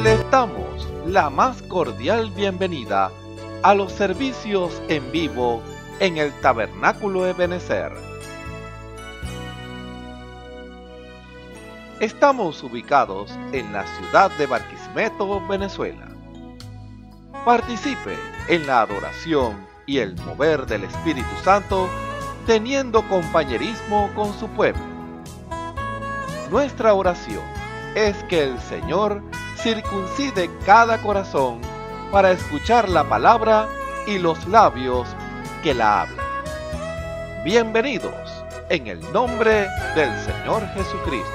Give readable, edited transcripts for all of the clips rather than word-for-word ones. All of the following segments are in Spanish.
Les damos la más cordial bienvenida a los servicios en vivo en el Tabernáculo Ebenezer. Estamos ubicados en la ciudad de Barquisimeto, Venezuela. Participe en la adoración y el mover del Espíritu Santo, teniendo compañerismo con su pueblo. Nuestra oración es que el Señor circuncide cada corazón para escuchar la palabra y los labios que la hablan. Bienvenidos en el nombre del Señor Jesucristo.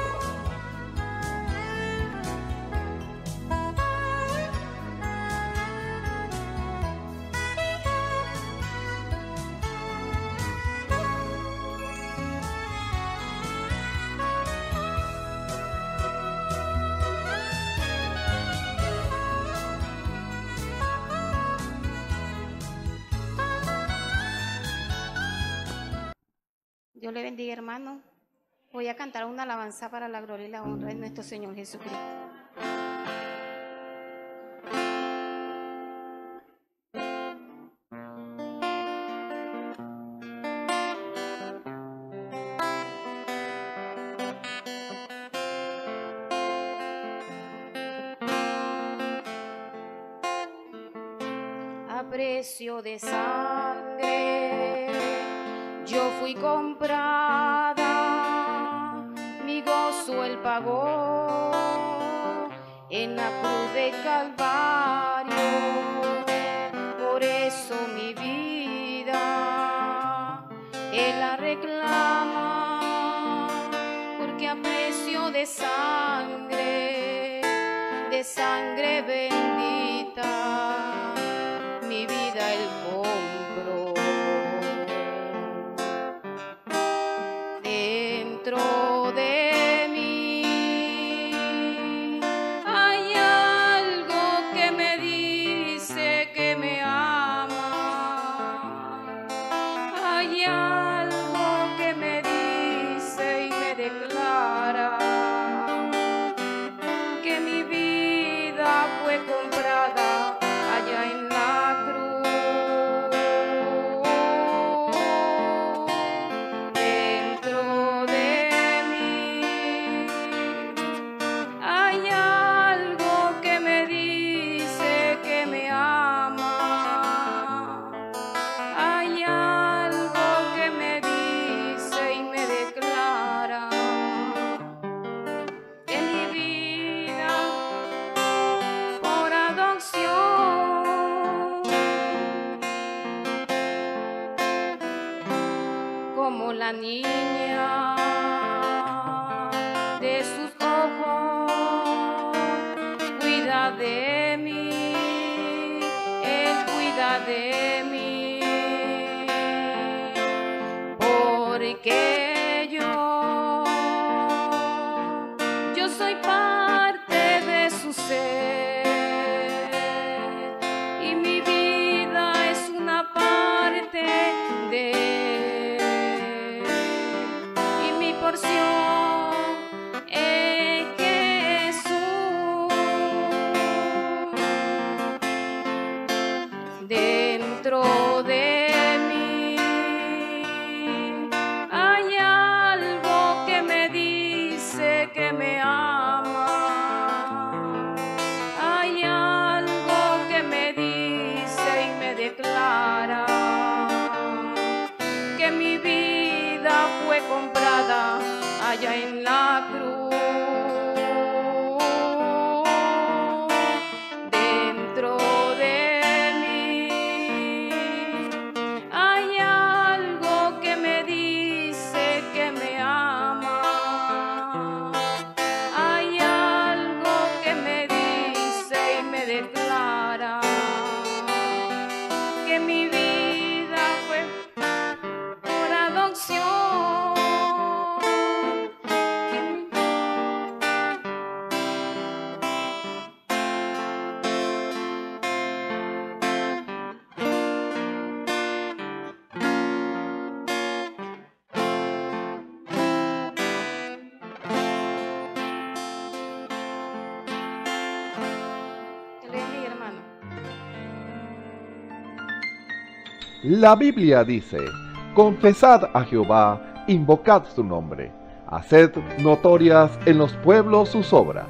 Dios le bendiga, hermano. Voy a cantar una alabanza para la gloria y la honra de nuestro Señor Jesucristo. A precio de sangre yo fui comprada, mi gozo Él pagó en la cruz de Calvario. Por eso mi vida Él la reclama, porque a precio de sangre bendita, mi vida Él compró. Dentro de mí hay algo que me dice que me ama. Hay algo que me dice y me declara que mi vida fue comprada allá en la cruz. Dentro de mí hay algo que me dice que me ama. Hay algo que me dice y me declara que mi vida por adopción, como la niña de sus ojos, cuida de mí, Él cuida de mí, porque yo soy parte de su ser y mi vida es una parte de Él, y mi porción es Jesús. Dentro La Biblia dice, confesad a Jehová, invocad su nombre, haced notorias en los pueblos sus obras.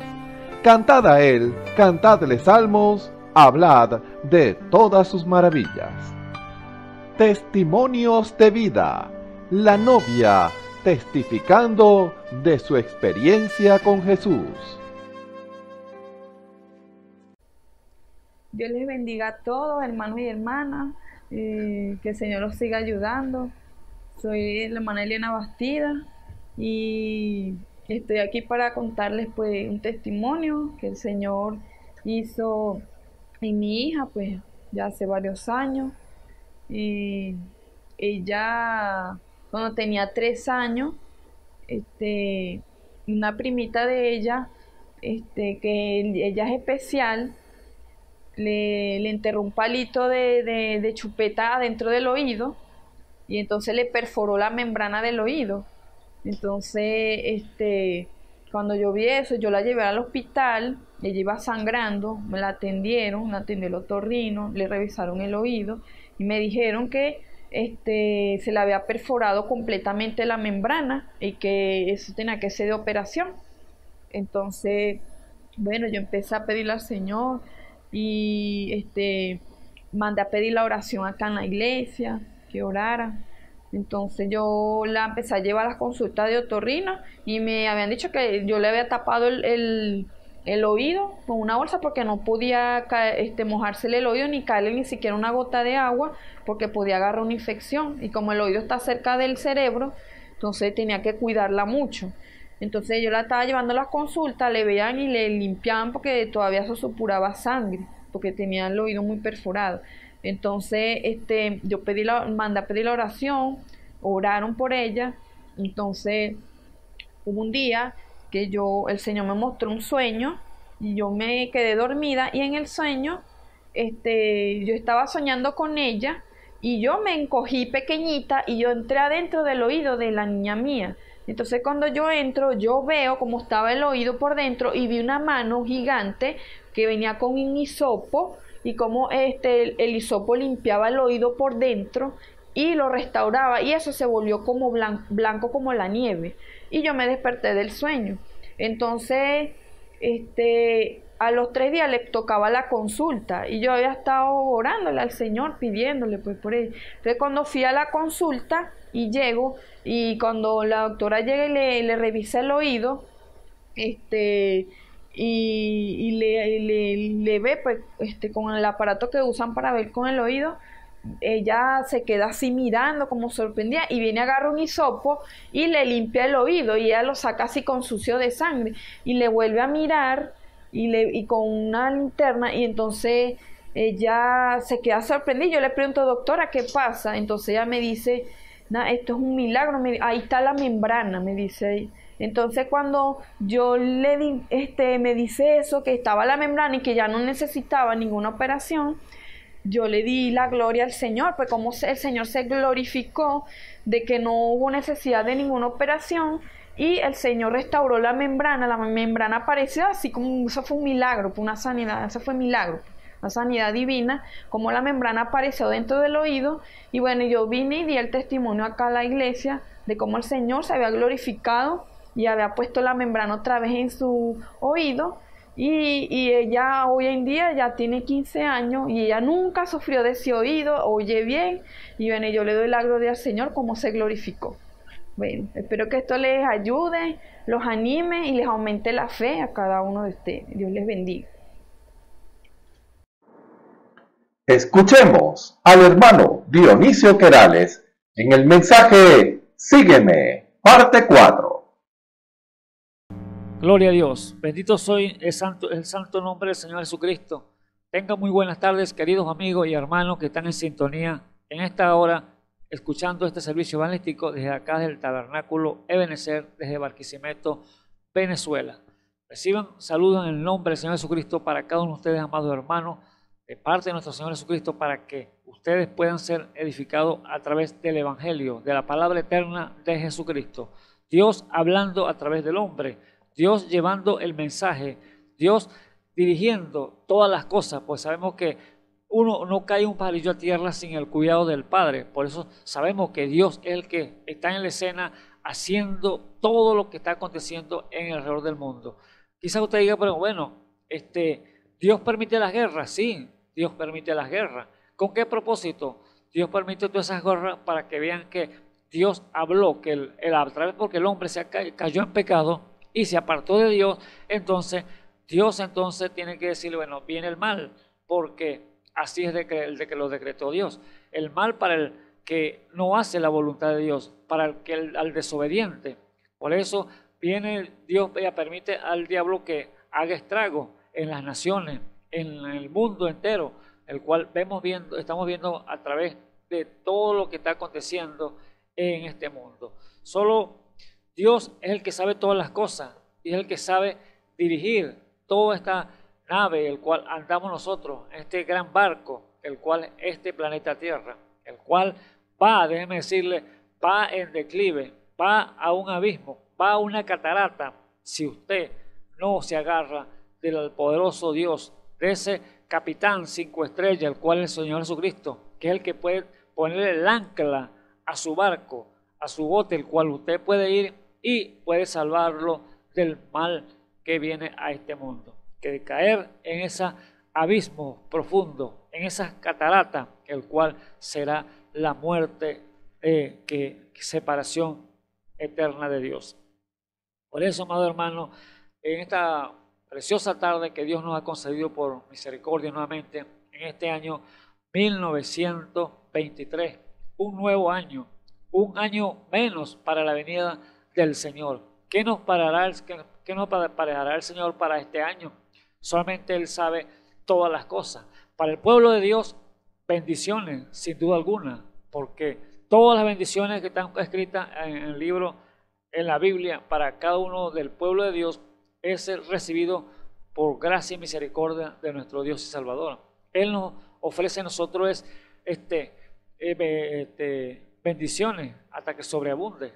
Cantad a él, cantadle salmos, hablad de todas sus maravillas. Testimonios de vida. La novia testificando de su experiencia con Jesús. Dios les bendiga a todos, hermanos y hermanas. Que el Señor los siga ayudando. Soy la hermana Eliana Bastida y estoy aquí para contarles pues un testimonio que el Señor hizo en mi hija pues ya hace varios años. Y ella cuando tenía 3 años, una primita de ella, que ella es especial, le enterró un palito de chupeta dentro del oído y entonces le perforó la membrana del oído. Entonces, cuando yo vi eso, yo la llevé al hospital, ella iba sangrando, me la atendieron, la atendió el otorrino, le revisaron el oído y me dijeron que se le había perforado completamente la membrana y que eso tenía que ser de operación. Entonces, bueno, yo empecé a pedirle al Señor y mandé a pedir la oración acá en la iglesia, que orara. Entonces yo la empecé a llevar a las consultas de otorrino y me habían dicho que yo le había tapado el oído con una bolsa porque no podía mojársele el oído ni caerle ni siquiera una gota de agua porque podía agarrar una infección, y como el oído está cerca del cerebro, entonces tenía que cuidarla mucho. Entonces yo la estaba llevando a las consultas, le veían y le limpiaban porque todavía se supuraba sangre, porque tenía el oído muy perforado. Entonces yo mandé a pedir la oración, oraron por ella. Entonces hubo un día que el Señor me mostró un sueño y yo me quedé dormida, y en el sueño yo estaba soñando con ella y yo me encogí pequeñita y yo entré adentro del oído de la niña mía. Entonces cuando yo entro, yo veo cómo estaba el oído por dentro y vi una mano gigante que venía con un hisopo y cómo el hisopo limpiaba el oído por dentro y lo restauraba, y eso se volvió como blanco como la nieve. Y yo me desperté del sueño. Entonces a los 3 días le tocaba la consulta y yo había estado orándole al Señor, pidiéndole pues por él. Entonces cuando fui a la consulta y llego, y cuando la doctora llega y le revisa el oído, y le ve pues con el aparato que usan para ver con el oído, ella se queda así mirando como sorprendida y viene, agarra un hisopo y le limpia el oído y ella lo saca así con sucio de sangre y le vuelve a mirar y con una linterna, y entonces ella se queda sorprendida. Yo le pregunto, doctora, ¿qué pasa? Entonces ella me dice, esto es un milagro, ahí está la membrana, me dice. Entonces cuando yo le di, me dice eso, que estaba la membrana y que ya no necesitaba ninguna operación, yo le di la gloria al Señor, pues como el Señor se glorificó de que no hubo necesidad de ninguna operación, y el Señor restauró la membrana apareció así como, eso fue un milagro, una sanidad, eso fue un milagro, una sanidad divina, como la membrana apareció dentro del oído. Y bueno, yo vine y di el testimonio acá a la iglesia de cómo el Señor se había glorificado y había puesto la membrana otra vez en su oído. Y ella hoy en día ya tiene 15 años y ella nunca sufrió de ese oído, oye bien. Y bueno, yo le doy la gloria al Señor como se glorificó. Bueno, espero que esto les ayude, los anime y les aumente la fe a cada uno de ustedes. Dios les bendiga. Escuchemos al hermano Dionisio Querales en el mensaje Sígueme, parte 4. Gloria a Dios, bendito soy el santo nombre del Señor Jesucristo. Tengan muy buenas tardes, queridos amigos y hermanos que están en sintonía en esta hora, escuchando este servicio evangelístico desde acá del Tabernáculo Ebenezer, desde Barquisimeto, Venezuela. Reciban saludos en el nombre del Señor Jesucristo para cada uno de ustedes, amados hermanos, de parte de nuestro Señor Jesucristo, para que ustedes puedan ser edificados a través del Evangelio, de la palabra eterna de Jesucristo. Dios hablando a través del hombre, Dios llevando el mensaje, Dios dirigiendo todas las cosas, pues sabemos que uno no cae un pajarillo a tierra sin el cuidado del Padre. Por eso sabemos que Dios es el que está en la escena haciendo todo lo que está aconteciendo en el alrededor del mundo. Quizás usted diga, pero bueno, Dios permite las guerras. Sí, Dios permite las guerras. ¿Con qué propósito? Dios permite todas esas guerras para que vean que Dios habló, que a través porque el hombre cayó en pecado y se apartó de Dios. Entonces Dios tiene que decirle, bueno, viene el mal, porque así es el de que lo decretó Dios. El mal para el que no hace la voluntad de Dios, para al desobediente. Por eso viene Dios y permite al diablo que haga estrago en las naciones, en el mundo entero, el cual estamos viendo a través de todo lo que está aconteciendo en este mundo. Solo Dios es el que sabe todas las cosas y es el que sabe dirigir toda esta nave, el cual andamos nosotros, este gran barco, el cual es este planeta Tierra, el cual va, déjeme decirle, va en declive, va a un abismo, va a una catarata, si usted no se agarra del poderoso Dios, de ese capitán 5 estrellas, el cual es el Señor Jesucristo, que es el que puede ponerle el ancla a su barco, a su bote, el cual usted puede ir y puede salvarlo del mal que viene a este mundo. Que de caer en ese abismo profundo, en esa catarata, el cual será la muerte, separación eterna de Dios. Por eso, amado hermano, en esta preciosa tarde que Dios nos ha concedido por misericordia nuevamente, en este año 1923, un nuevo año, un año menos para la venida del Señor. ¿Qué nos parará el Señor para este año? Solamente Él sabe todas las cosas. Para el pueblo de Dios, bendiciones, sin duda alguna, porque todas las bendiciones que están escritas en el libro, en la Biblia, para cada uno del pueblo de Dios, es recibido por gracia y misericordia de nuestro Dios y Salvador. Él nos ofrece a nosotros bendiciones hasta que sobreabunde.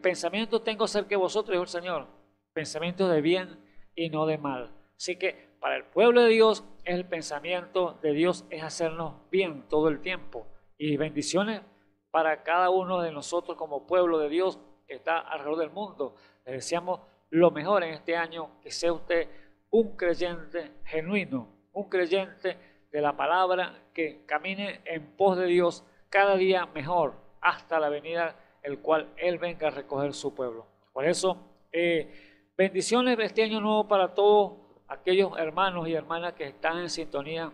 Pensamientos tengo acerca de vosotros, dijo el Señor, pensamientos de bien y no de mal. Así que para el pueblo de Dios, el pensamiento de Dios es hacernos bien todo el tiempo. Y bendiciones para cada uno de nosotros como pueblo de Dios que está alrededor del mundo. Les deseamos lo mejor en este año, que sea usted un creyente genuino, un creyente de la palabra, que camine en pos de Dios cada día mejor hasta la venida, el cual Él venga a recoger su pueblo. Por eso, bendiciones de este año nuevo para todos aquellos hermanos y hermanas que están en sintonía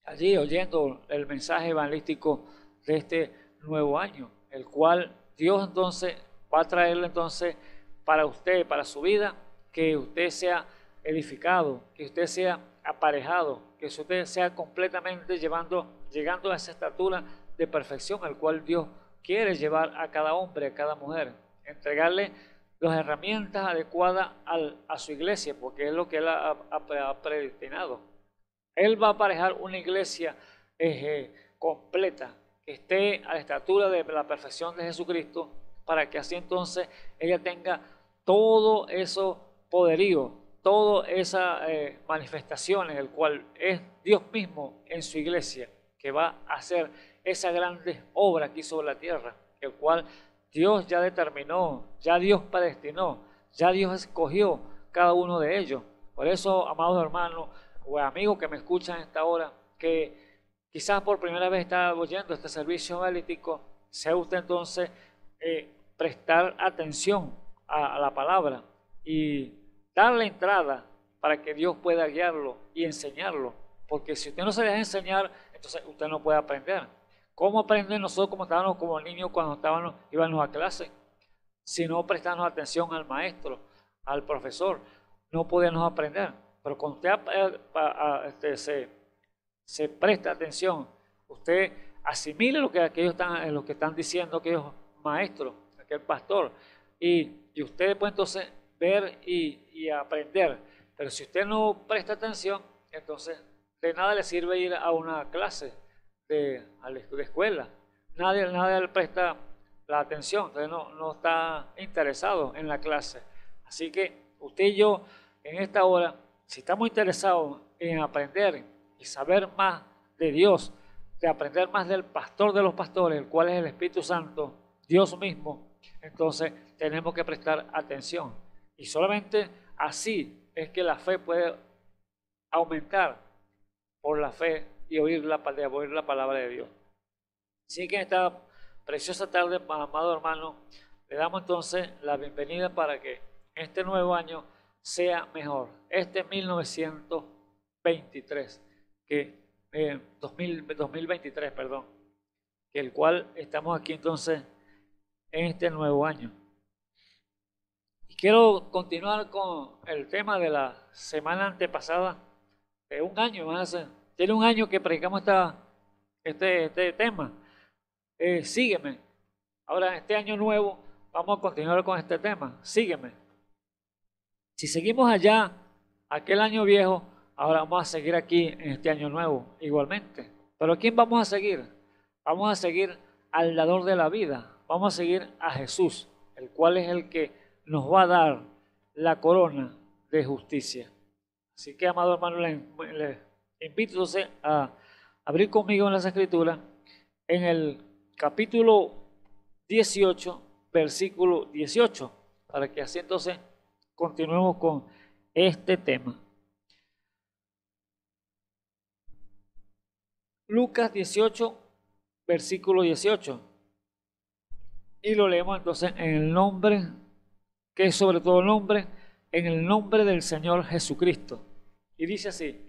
allí oyendo el mensaje evangelístico de este nuevo año, el cual Dios entonces va a traerle entonces para usted, para su vida, que usted sea edificado, que usted sea aparejado, que usted sea completamente llegando a esa estatura de perfección al cual Dios quiere llevar a cada hombre, a cada mujer, entregarle las herramientas adecuadas a su iglesia, porque es lo que Él ha predestinado. Él va a aparejar una iglesia completa, que esté a la estatura de la perfección de Jesucristo, para que así entonces ella tenga todo eso poderío, todas esas manifestaciones, el cual es Dios mismo en su iglesia, que va a hacer esa grande obra aquí sobre la tierra, el cual Dios ya determinó, ya Dios predestinó, ya Dios escogió cada uno de ellos. Por eso, amados hermanos o amigos que me escuchan en esta hora, que quizás por primera vez está oyendo este servicio evangelístico, sea usted entonces prestar atención a la palabra y darle entrada para que Dios pueda guiarlo y enseñarlo. Porque si usted no se deja enseñar, entonces usted no puede aprender. ¿Cómo aprender nosotros como estábamos como niños cuando íbamos a clase? Si no prestamos atención al maestro, al profesor, no podíamos aprender. Pero cuando usted se presta atención, usted asimile lo que están diciendo aquellos maestros, aquel pastor, y usted puede entonces ver y aprender. Pero si usted no presta atención, entonces de nada le sirve ir a una clase de escuela. Nadie le presta la atención, entonces no está interesado en la clase. Así que usted y yo en esta hora, si estamos interesados en aprender y saber más de Dios, de aprender más del pastor de los pastores, el cual es el Espíritu Santo, Dios mismo, entonces tenemos que prestar atención. Y solamente así es que la fe puede aumentar, por la fe y oír la palabra de Dios. Así que en esta preciosa tarde, amado hermano, le damos entonces la bienvenida para que este nuevo año sea mejor. Este 1923, 2023, perdón, que el cual estamos aquí entonces en este nuevo año. Y quiero continuar con el tema de la semana antepasada, de un año más. Tiene un año que predicamos este tema. Sígueme. Ahora, este año nuevo, vamos a continuar con este tema. Sígueme. Si seguimos allá, aquel año viejo, ahora vamos a seguir aquí en este año nuevo, igualmente. Pero ¿quién vamos a seguir? Vamos a seguir al dador de la vida. Vamos a seguir a Jesús, el cual es el que nos va a dar la corona de justicia. Así que, amado hermano, le invito entonces a abrir conmigo en las Escrituras, en el capítulo 18, versículo 18, para que así entonces continuemos con este tema. Lucas 18, versículo 18. Y lo leemos entonces en el nombre, que es sobre todo nombre, en el nombre del Señor Jesucristo. Y dice así: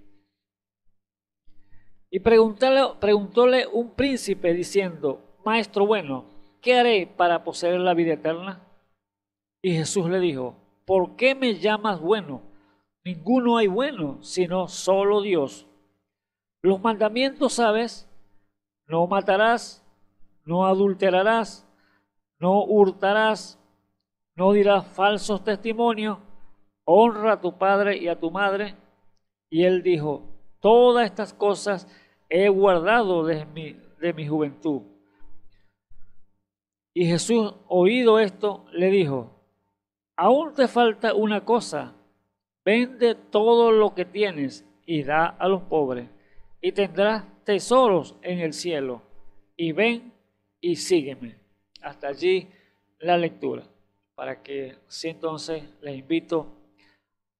y preguntóle un príncipe diciendo: Maestro bueno, ¿qué haré para poseer la vida eterna? Y Jesús le dijo: ¿por qué me llamas bueno? Ninguno hay bueno, sino solo Dios. Los mandamientos sabes: no matarás, no adulterarás, no hurtarás, no dirás falsos testimonios, honra a tu padre y a tu madre. Y él dijo: todas estas cosas he guardado de mi juventud. Y Jesús, oído esto, le dijo: aún te falta una cosa, vende todo lo que tienes y da a los pobres, y tendrás tesoros en el cielo, y ven y sígueme. Hasta allí la lectura, para que sí, entonces les invito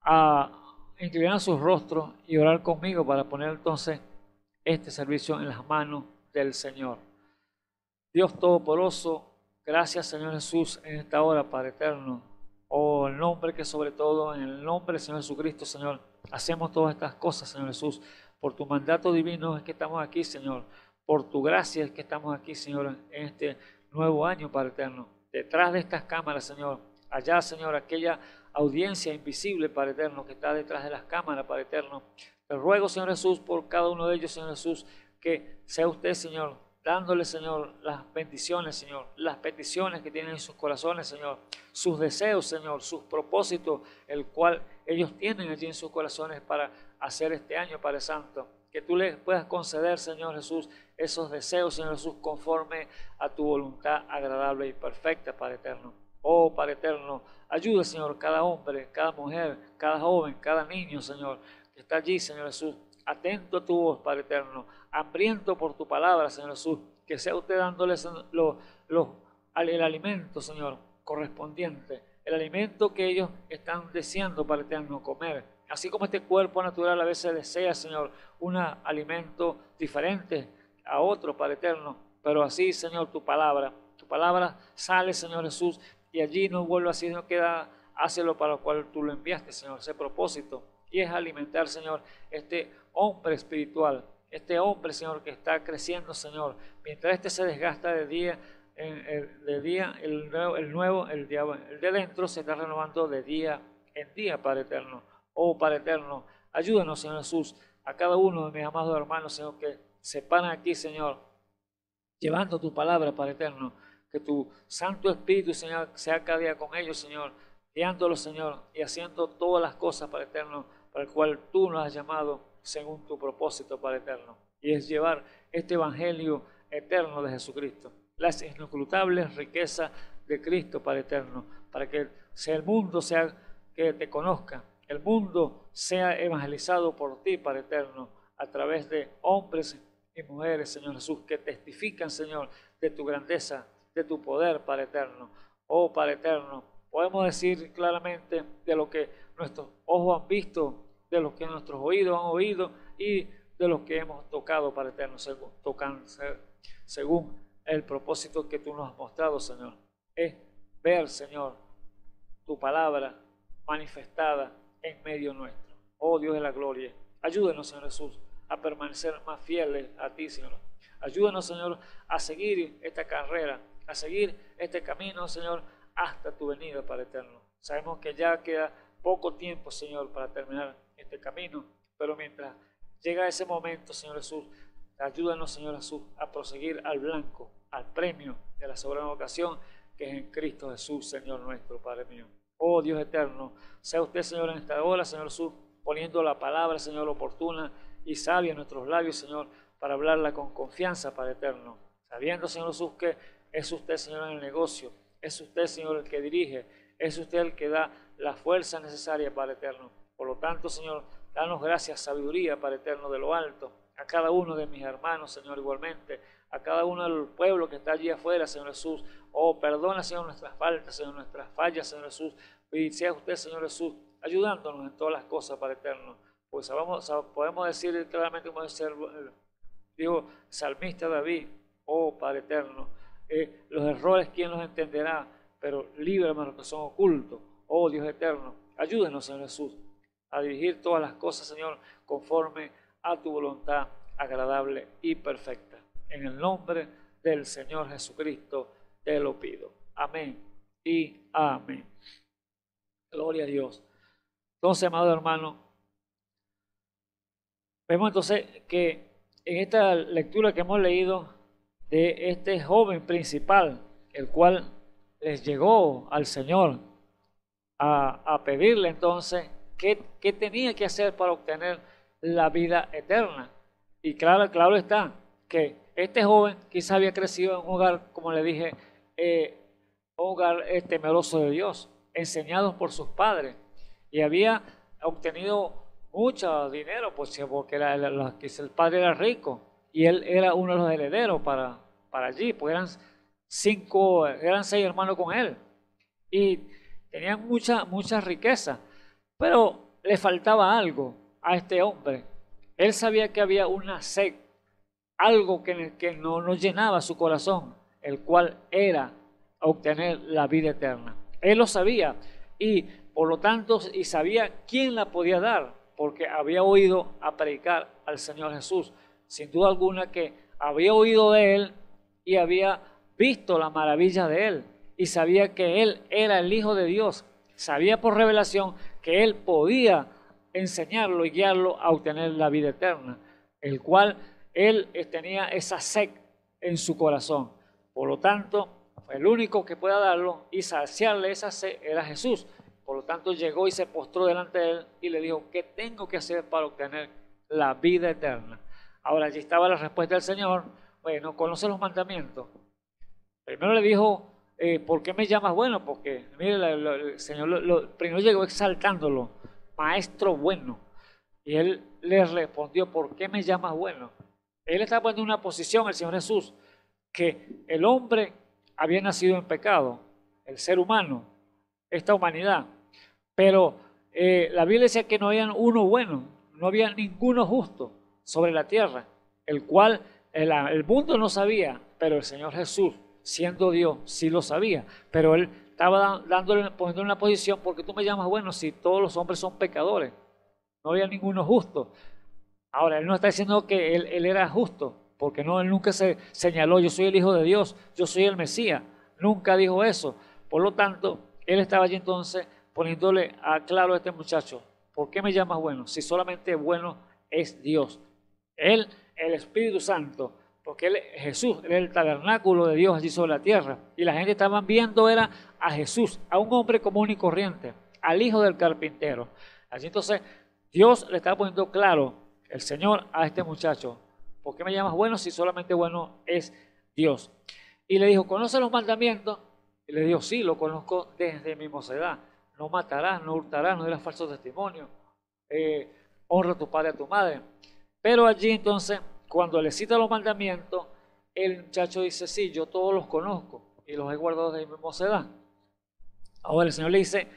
a inclinar sus rostros y orar conmigo para poner entonces este servicio en las manos del Señor. Dios Todopoderoso, gracias Señor Jesús en esta hora, Padre eterno. Oh, el nombre que sobre todo, en el nombre del Señor Jesucristo, Señor, hacemos todas estas cosas, Señor Jesús. Por tu mandato divino es que estamos aquí, Señor. Por tu gracia es que estamos aquí, Señor, en este nuevo año, Padre eterno. Detrás de estas cámaras, Señor, allá, Señor, aquella audiencia invisible, Padre eterno, que está detrás de las cámaras, Padre eterno. Te ruego, Señor Jesús, por cada uno de ellos, Señor Jesús, que sea usted, Señor, dándole, Señor, las bendiciones, Señor, las peticiones que tienen en sus corazones, Señor, sus deseos, Señor, sus propósitos, el cual ellos tienen allí en sus corazones para hacer este año, Padre Santo. Que tú les puedas conceder, Señor Jesús, esos deseos, Señor Jesús, conforme a tu voluntad agradable y perfecta, Padre eterno. Oh, Padre eterno, ayuda, Señor, cada hombre, cada mujer, cada joven, cada niño, Señor, que está allí, Señor Jesús, atento a tu voz, Padre eterno, hambriento por tu palabra, Señor Jesús, que sea usted dándoles el alimento, Señor, correspondiente, el alimento que ellos están deseando, Padre eterno, comer. Así como este cuerpo natural a veces desea, Señor, un alimento diferente a otro, Padre eterno, pero así, Señor, tu palabra sale, Señor Jesús, y allí no vuelve así, no queda, hácelo para lo cual tú lo enviaste, Señor, ese propósito. Y es alimentar, Señor, este hombre espiritual, este hombre, Señor, que está creciendo, Señor, mientras este se desgasta de día el de dentro se está renovando de día en día, Padre eterno. Oh, Padre eterno, ayúdanos, Señor Jesús, a cada uno de mis amados hermanos, Señor, que se paran aquí, Señor, llevando tu palabra, Padre eterno, que tu Santo Espíritu, Señor, sea cada día con ellos, Señor, guiándolos, Señor, y haciendo todas las cosas, Padre eterno, para el cual tú nos has llamado según tu propósito, Padre eterno, y es llevar este evangelio eterno de Jesucristo, las inescrutables riquezas de Cristo, Padre eterno, para que el mundo sea que te conozca, el mundo sea evangelizado por ti, Padre eterno, a través de hombres y mujeres, Señor Jesús, que testifican, Señor, de tu grandeza, de tu poder, Padre eterno. Oh, Padre eterno, podemos decir claramente de lo que nuestros ojos han visto, de lo que nuestros oídos han oído y de lo que hemos tocado, Padre eterno, según el propósito que tú nos has mostrado, Señor. Es ver, Señor, tu palabra manifestada en medio nuestro. Oh Dios de la gloria, ayúdenos, Señor Jesús, a permanecer más fieles a ti, Señor. Ayúdenos, Señor, a seguir esta carrera, a seguir este camino, Señor, hasta tu venida, Padre eterno. Sabemos que ya queda poco tiempo, Señor, para terminar este camino, pero mientras llega ese momento, Señor Jesús, ayúdanos, Señor Jesús, a proseguir al blanco, al premio de la soberana vocación que es en Cristo Jesús, Señor nuestro, Padre mío. Oh Dios eterno, sea usted, Señor, en esta hora, Señor Jesús, poniendo la palabra, Señor, oportuna y sabia en nuestros labios, Señor, para hablarla con confianza, Padre eterno, sabiendo, Señor Jesús, que es usted, Señor, en el negocio, es usted, Señor, el que dirige, es usted el que da la fuerza necesaria, Padre eterno. Por lo tanto, Señor, danos gracias, sabiduría, Padre eterno, de lo alto, a cada uno de mis hermanos, Señor, igualmente, a cada uno del pueblo que está allí afuera, Señor Jesús. Oh, perdona, Señor, nuestras faltas, Señor, nuestras fallas, Señor Jesús. Y sea usted, Señor Jesús, ayudándonos en todas las cosas, Padre eterno. Pues podemos decir claramente, como dice el salmista David, oh, Padre eterno, los errores, ¿quién los entenderá? Pero líbrame de los que son ocultos. Oh, Dios eterno, ayúdenos, Señor Jesús, a dirigir todas las cosas, Señor, conforme a tu voluntad agradable y perfecta. En el nombre del Señor Jesucristo te lo pido. Amén y amén. Gloria a Dios. Entonces, amado hermano, vemos entonces que en esta lectura que hemos leído de este joven principal, el cual les llegó al Señor a pedirle entonces qué tenía que hacer para obtener la vida eterna. Y claro está que este joven quizás había crecido en un hogar, como le dije, un hogar temeroso de Dios, enseñados por sus padres, y había obtenido mucho dinero, porque el padre era rico y él era uno de los herederos para allí, porque eran 6 hermanos con él y tenían mucha riqueza, pero le faltaba algo a este hombre. Él sabía que había una sed, algo que no llenaba su corazón, el cual era obtener la vida eterna. Él lo sabía y por lo tanto y sabía quién la podía dar, porque había oído a predicar al Señor Jesús. Sin duda alguna que había oído de él y había visto la maravilla de él y sabía que él era el Hijo de Dios. Sabía por revelación que él podía enseñarlo y guiarlo a obtener la vida eterna, el cual él tenía esa sed en su corazón. Por lo tanto, el único que pueda darlo y saciarle esa sed era Jesús. Por lo tanto, llegó y se postró delante de él y le dijo, ¿qué tengo que hacer para obtener la vida eterna? Ahora, allí estaba la respuesta del Señor. Bueno, conoce los mandamientos. Primero le dijo, ¿por qué me llamas bueno? Porque, mire, el Señor primero llegó exaltándolo, maestro bueno. Y él le respondió, ¿por qué me llamas bueno? Él estaba poniendo una posición, el Señor Jesús, que el hombre había nacido en pecado, el ser humano, esta humanidad. Pero la Biblia decía que no había uno bueno, no había ninguno justo sobre la tierra, el cual el mundo no sabía, pero el Señor Jesús, siendo Dios, sí lo sabía. Pero él estaba poniendo en una posición, porque tú me llamas bueno si todos los hombres son pecadores, no había ninguno justo. Ahora, él no está diciendo que él era justo, porque no, él nunca se señaló, yo soy el Hijo de Dios, yo soy el Mesías, nunca dijo eso. Por lo tanto, él estaba allí entonces poniéndole a claro a este muchacho, ¿por qué me llamas bueno? Si solamente bueno es Dios. Él, el Espíritu Santo, porque Jesús era el tabernáculo de Dios allí sobre la tierra, y la gente estaba viendo era a Jesús, a un hombre común y corriente, al hijo del carpintero. Allí entonces Dios le estaba poniendo claro, el Señor, a este muchacho, ¿por qué me llamas bueno si solamente bueno es Dios? Y le dijo, ¿conoce los mandamientos? Y le dijo, sí, lo conozco desde mi mocedad. No matarás, no hurtarás, no dirás falso testimonio, honra a tu padre y a tu madre. Pero allí entonces cuando le cita los mandamientos, el muchacho dice, sí, yo todos los conozco y los he guardado desde mi mocedad. Ahora el Señor le dice,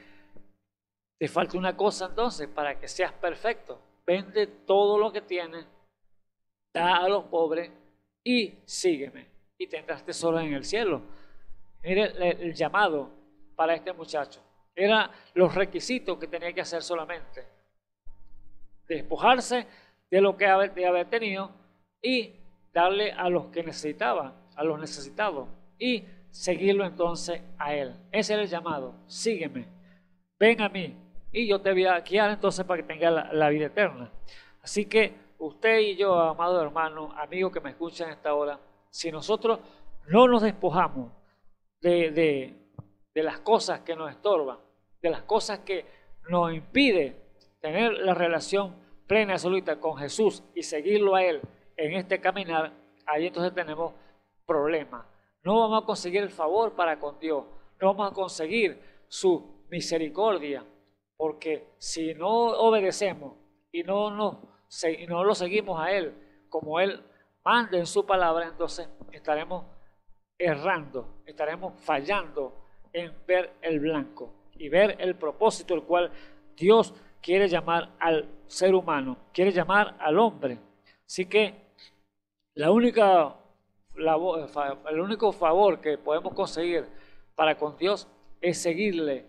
te falta una cosa entonces para que seas perfecto. Vende todo lo que tienes, da a los pobres y sígueme. Y tendrás tesoros en el cielo. Mire el llamado para este muchacho. Eran los requisitos que tenía que hacer solamente. Despojarse de lo que de haber tenido y darle a los que necesitaban, a los necesitados. Y seguirlo entonces a él. Ese era el llamado. Sígueme. Ven a mí. Y yo te voy a guiar entonces para que tengas la vida eterna. Así que usted y yo, amado hermano, amigo que me escuchan en esta hora, si nosotros no nos despojamos de las cosas que nos estorban, de las cosas que nos impiden tener la relación plena y absoluta con Jesús y seguirlo a Él en este caminar, ahí entonces tenemos problemas. No vamos a conseguir el favor para con Dios, no vamos a conseguir su misericordia, porque si no obedecemos y no lo seguimos a Él como Él manda en su palabra, entonces estaremos errando, estaremos fallando en ver el blanco y ver el propósito el cual Dios quiere llamar al ser humano, quiere llamar al hombre. Así que el único favor que podemos conseguir para con Dios es seguirle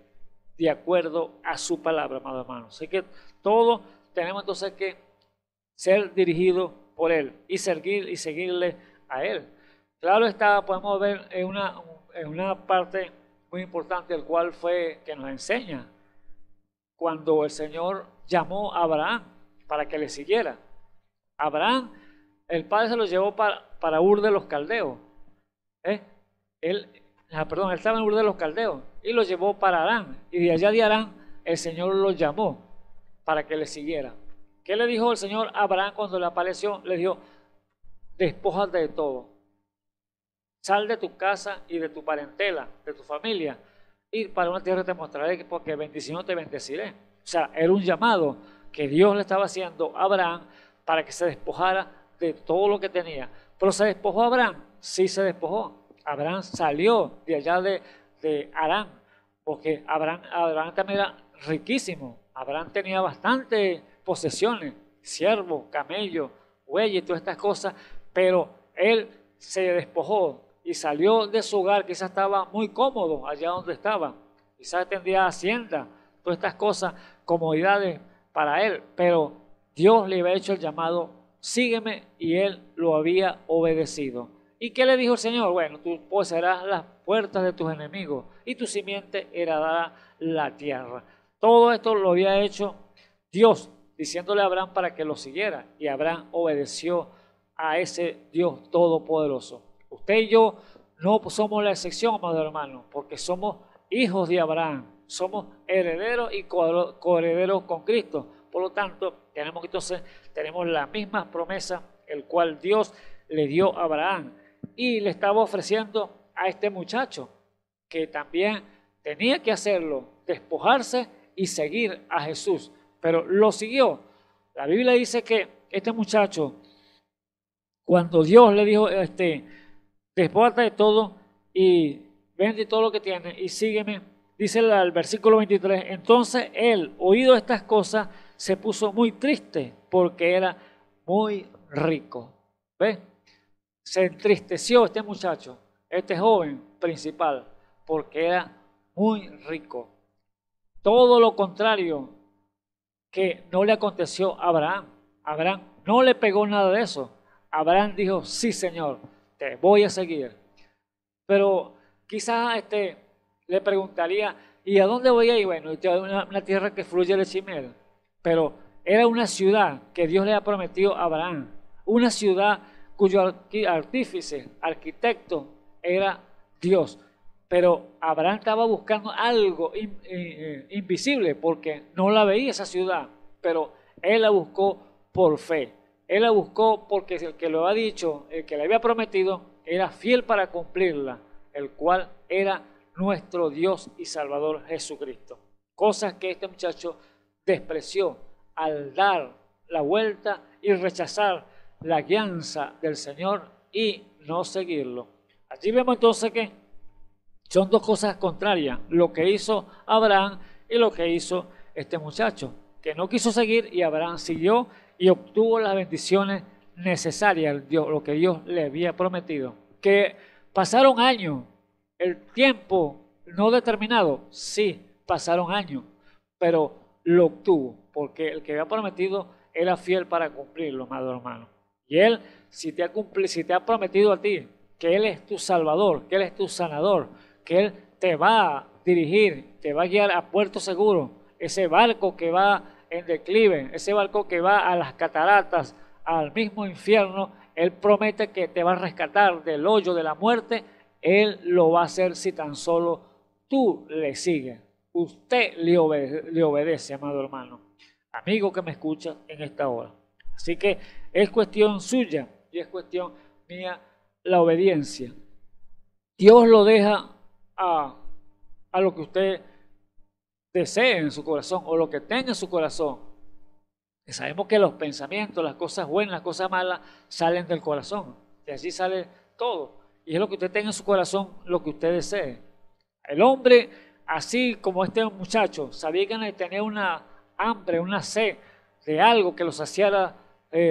de acuerdo a su palabra, amado hermano. Así que todos tenemos entonces que ser dirigidos por Él y seguirle a Él. Claro está, podemos ver en una parte muy importante, el cual fue que nos enseña cuando el Señor llamó a Abraham para que le siguiera. Abraham, el padre se lo llevó para Ur de los Caldeos. Él estaba en Ur de los Caldeos y lo llevó para Harán. Y de allá de Harán el Señor lo llamó para que le siguiera. ¿Qué le dijo el Señor a Abraham cuando le apareció? Le dijo, despójate de todo. Sal de tu casa y de tu parentela, de tu familia, y para una tierra te mostraré, porque bendición te bendeciré. O sea, era un llamado que Dios le estaba haciendo a Abraham para que se despojara de todo lo que tenía. Pero ¿se despojó Abraham? Sí, se despojó. Abraham salió de allá de Harán, porque Abraham también era riquísimo. Abraham tenía bastantes posesiones, siervos, camellos, bueyes y todas estas cosas, pero él se despojó y salió de su hogar. Quizás estaba muy cómodo allá donde estaba, quizás tendría hacienda, todas estas cosas, comodidades para él, pero Dios le había hecho el llamado, sígueme, y él lo había obedecido. ¿Y qué le dijo el Señor? Bueno, tú poseerás las puertas de tus enemigos y tu simiente heredará la tierra. Todo esto lo había hecho Dios, diciéndole a Abraham para que lo siguiera, y Abraham obedeció a ese Dios todopoderoso. Usted y yo no somos la excepción, amados hermanos, porque somos hijos de Abraham, somos herederos y coherederos con Cristo. Por lo tanto, tenemos la misma promesa, el cual Dios le dio a Abraham, y le estaba ofreciendo a este muchacho que también tenía que hacerlo, despojarse y seguir a Jesús, pero lo siguió. La Biblia dice que este muchacho, cuando Dios le dijo, despójate de todo y vende todo lo que tienes y sígueme, dice el versículo 23, entonces él, oído estas cosas, se puso muy triste porque era muy rico. ¿Ves? Se entristeció este muchacho, este joven principal, porque era muy rico. Todo lo contrario que no le aconteció a Abraham. Abraham no le pegó nada de eso. Abraham dijo, sí, Señor, te voy a seguir. Pero quizás le preguntaría, ¿y a dónde voy a ir? Bueno, una tierra que fluye leche y miel. Pero era una ciudad que Dios le ha prometido a Abraham. Una ciudad cuyo artífice, arquitecto, era Dios. Pero Abraham estaba buscando algo invisible porque no la veía esa ciudad. Pero él la buscó por fe. Él la buscó porque el que lo ha dicho, el que le había prometido, era fiel para cumplirla, el cual era nuestro Dios y Salvador Jesucristo. Cosas que este muchacho despreció al dar la vuelta y rechazar la guianza del Señor y no seguirlo. Allí vemos entonces que son dos cosas contrarias, lo que hizo Abraham y lo que hizo este muchacho, que no quiso seguir y Abraham siguió y obtuvo las bendiciones necesarias, lo que Dios le había prometido. Que pasaron años, el tiempo no determinado, sí, pasaron años, pero lo obtuvo, porque el que había prometido era fiel para cumplirlo, amado hermano. Y Él, si te ha prometido a ti que Él es tu Salvador, que Él es tu sanador, que Él te va a dirigir, te va a guiar a puerto seguro, ese barco que va en declive, ese barco que va a las cataratas, al mismo infierno, Él promete que te va a rescatar del hoyo de la muerte. Él lo va a hacer si tan solo tú le sigues. Usted le obedece, amado hermano, amigo que me escucha en esta hora. Así que es cuestión suya y es cuestión mía la obediencia. Dios lo deja a lo que usted desee en su corazón o lo que tenga en su corazón. Y sabemos que los pensamientos, las cosas buenas, las cosas malas salen del corazón. Y así sale todo. Y es lo que usted tenga en su corazón, lo que usted desee. El hombre, así como este muchacho, sabía que tenía una hambre, una sed de algo que lo saciara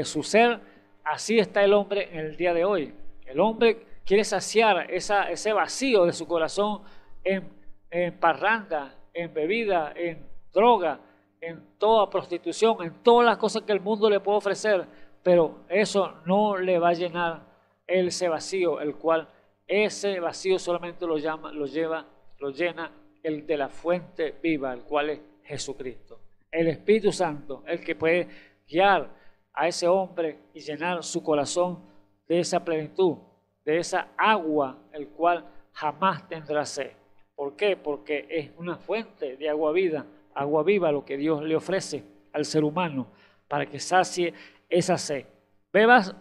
su ser. Así está el hombre en el día de hoy. El hombre quiere saciar ese vacío de su corazón en parranda, en bebida, en droga, en toda prostitución, en todas las cosas que el mundo le puede ofrecer, pero eso no le va a llenar ese vacío, el cual ese vacío solamente lo llena el de la fuente viva, el cual es Jesucristo. El Espíritu Santo, el que puede guiar a ese hombre y llenar su corazón de esa plenitud, de esa agua, el cual jamás tendrá sed. ¿Por qué? Porque es una fuente de agua viva lo que Dios le ofrece al ser humano para que sacie esa sed. Bebas,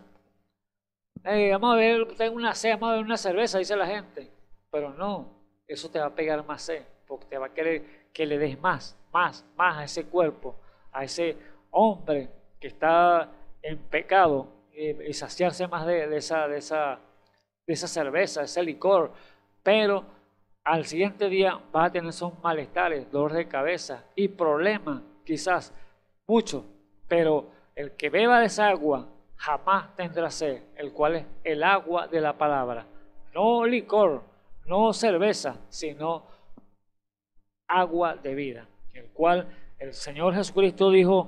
vamos a ver, tengo una sed, vamos a ver una cerveza, dice la gente, pero no, eso te va a pegar más sed, porque te va a querer que le des más a ese cuerpo, a ese hombre que está en pecado y saciarse más de esa cerveza, ese licor, pero al siguiente día vas a tener esos malestares, dolor de cabeza y problemas, quizás muchos, pero el que beba de esa agua jamás tendrá sed, el cual es el agua de la palabra. No licor, no cerveza, sino agua de vida, el cual el Señor Jesucristo dijo,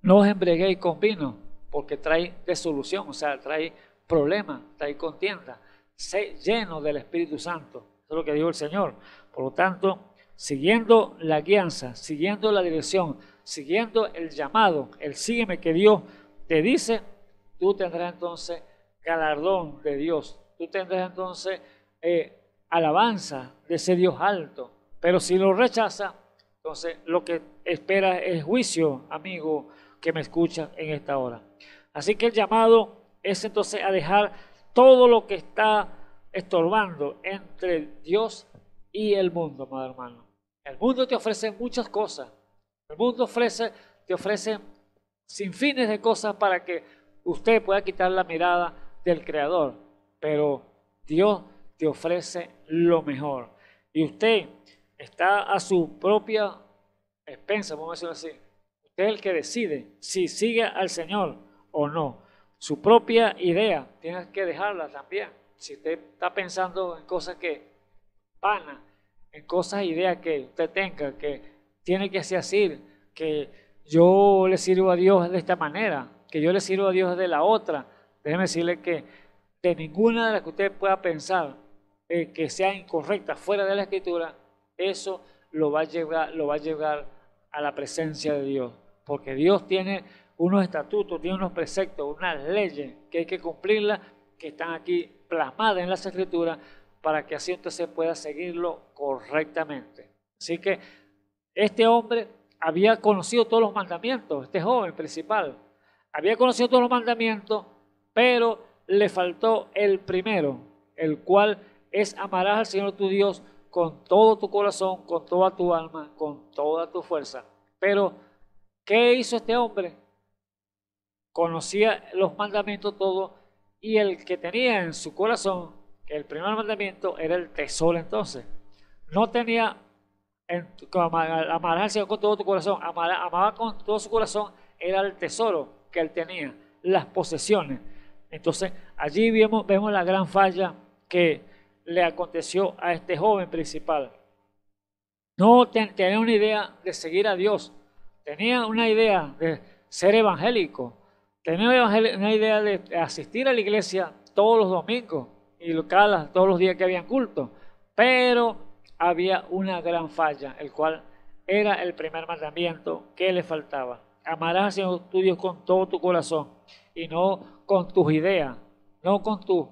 no os embriaguéis con vino, porque trae desolución, o sea, trae problemas, trae contienda. Sé lleno del Espíritu Santo. Eso es lo que dijo el Señor. Por lo tanto, siguiendo la guianza, siguiendo la dirección, siguiendo el llamado, el sígueme que Dios te dice, tú tendrás entonces galardón de Dios. Tú tendrás entonces alabanza de ese Dios alto. Pero si lo rechaza, entonces lo que espera es juicio, amigo que me escucha en esta hora. Así que el llamado es entonces a dejar todo lo que está estorbando entre Dios y el mundo, amado hermano. El mundo te ofrece muchas cosas. El mundo te ofrece sin fines de cosas para que usted pueda quitar la mirada del Creador. Pero Dios te ofrece lo mejor. Y usted está a su propia expensa, vamos a decirlo así. Usted es el que decide si sigue al Señor o no. Su propia idea, tienes que dejarla también. Si usted está pensando en cosas que vanas, en cosas, ideas que usted tenga, que tiene que ser así, que yo le sirvo a Dios de esta manera, que yo le sirvo a Dios de la otra, déjeme decirle que de ninguna de las que usted pueda pensar que sea incorrecta fuera de la Escritura, eso lo va a llevar a la presencia de Dios, porque Dios tiene unos estatutos, tiene unos preceptos, unas leyes que hay que cumplirlas, que están aquí plasmadas en las Escrituras, para que así usted se pueda seguirlo correctamente. Así que este hombre había conocido todos los mandamientos, este joven principal, había conocido todos los mandamientos, pero le faltó el primero, el cual es amarás al Señor tu Dios con todo tu corazón, con toda tu alma, con toda tu fuerza. Pero, ¿qué hizo este hombre? conocía los mandamientos todos, y el que tenía en su corazón, que el primer mandamiento era el tesoro entonces. No tenía amar al Señor con todo tu corazón, amaba con todo su corazón, era el tesoro que él tenía, las posesiones. Entonces allí vemos la gran falla que le aconteció a este joven principal. No tenía una idea de seguir a Dios, tenía una idea de ser evangélico, tenía una idea de asistir a la iglesia todos los domingos y todos los días que habían culto, pero había una gran falla, el cual era el primer mandamiento que le faltaba. Amarás al Señor tu Dios con todo tu corazón y no con tus ideas, no con tus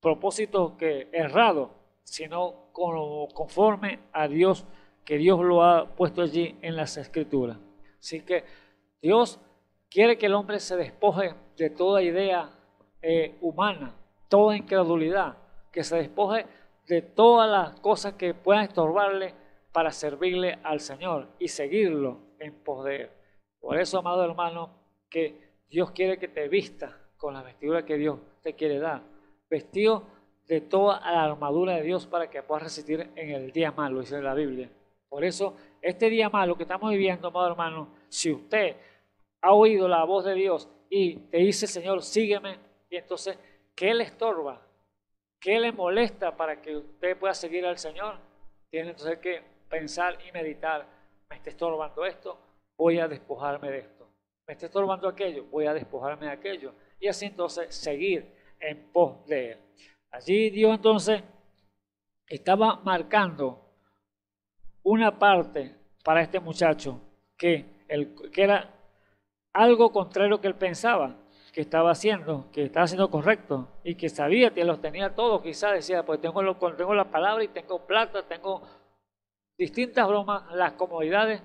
propósitos errados, sino conforme a Dios, que Dios lo ha puesto allí en las Escrituras. Así que Dios quiere que el hombre se despoje de toda idea humana, toda incredulidad, que se despoje de todas las cosas que puedan estorbarle para servirle al Señor y seguirlo en pos de Él. Por eso, amado hermano, que Dios quiere que te vistas con la vestidura que Dios te quiere dar, vestido de toda la armadura de Dios para que puedas resistir en el día malo, dice la Biblia. Por eso, este día malo que estamos viviendo, amado hermano, si usted ha oído la voz de Dios y te dice, Señor, sígueme, y entonces, ¿qué le estorba? ¿Qué le molesta para que usted pueda seguir al Señor? Tiene entonces que pensar y meditar. Me está estorbando esto, voy a despojarme de esto. Me está estorbando aquello, voy a despojarme de aquello. Y así entonces seguir en pos de Él. Allí Dios entonces estaba marcando una parte para este muchacho que era algo contrario que él pensaba que estaba haciendo correcto y que sabía que los tenía todos. Quizás decía, pues tengo la palabra y tengo plata, tengo distintas bromas, las comodidades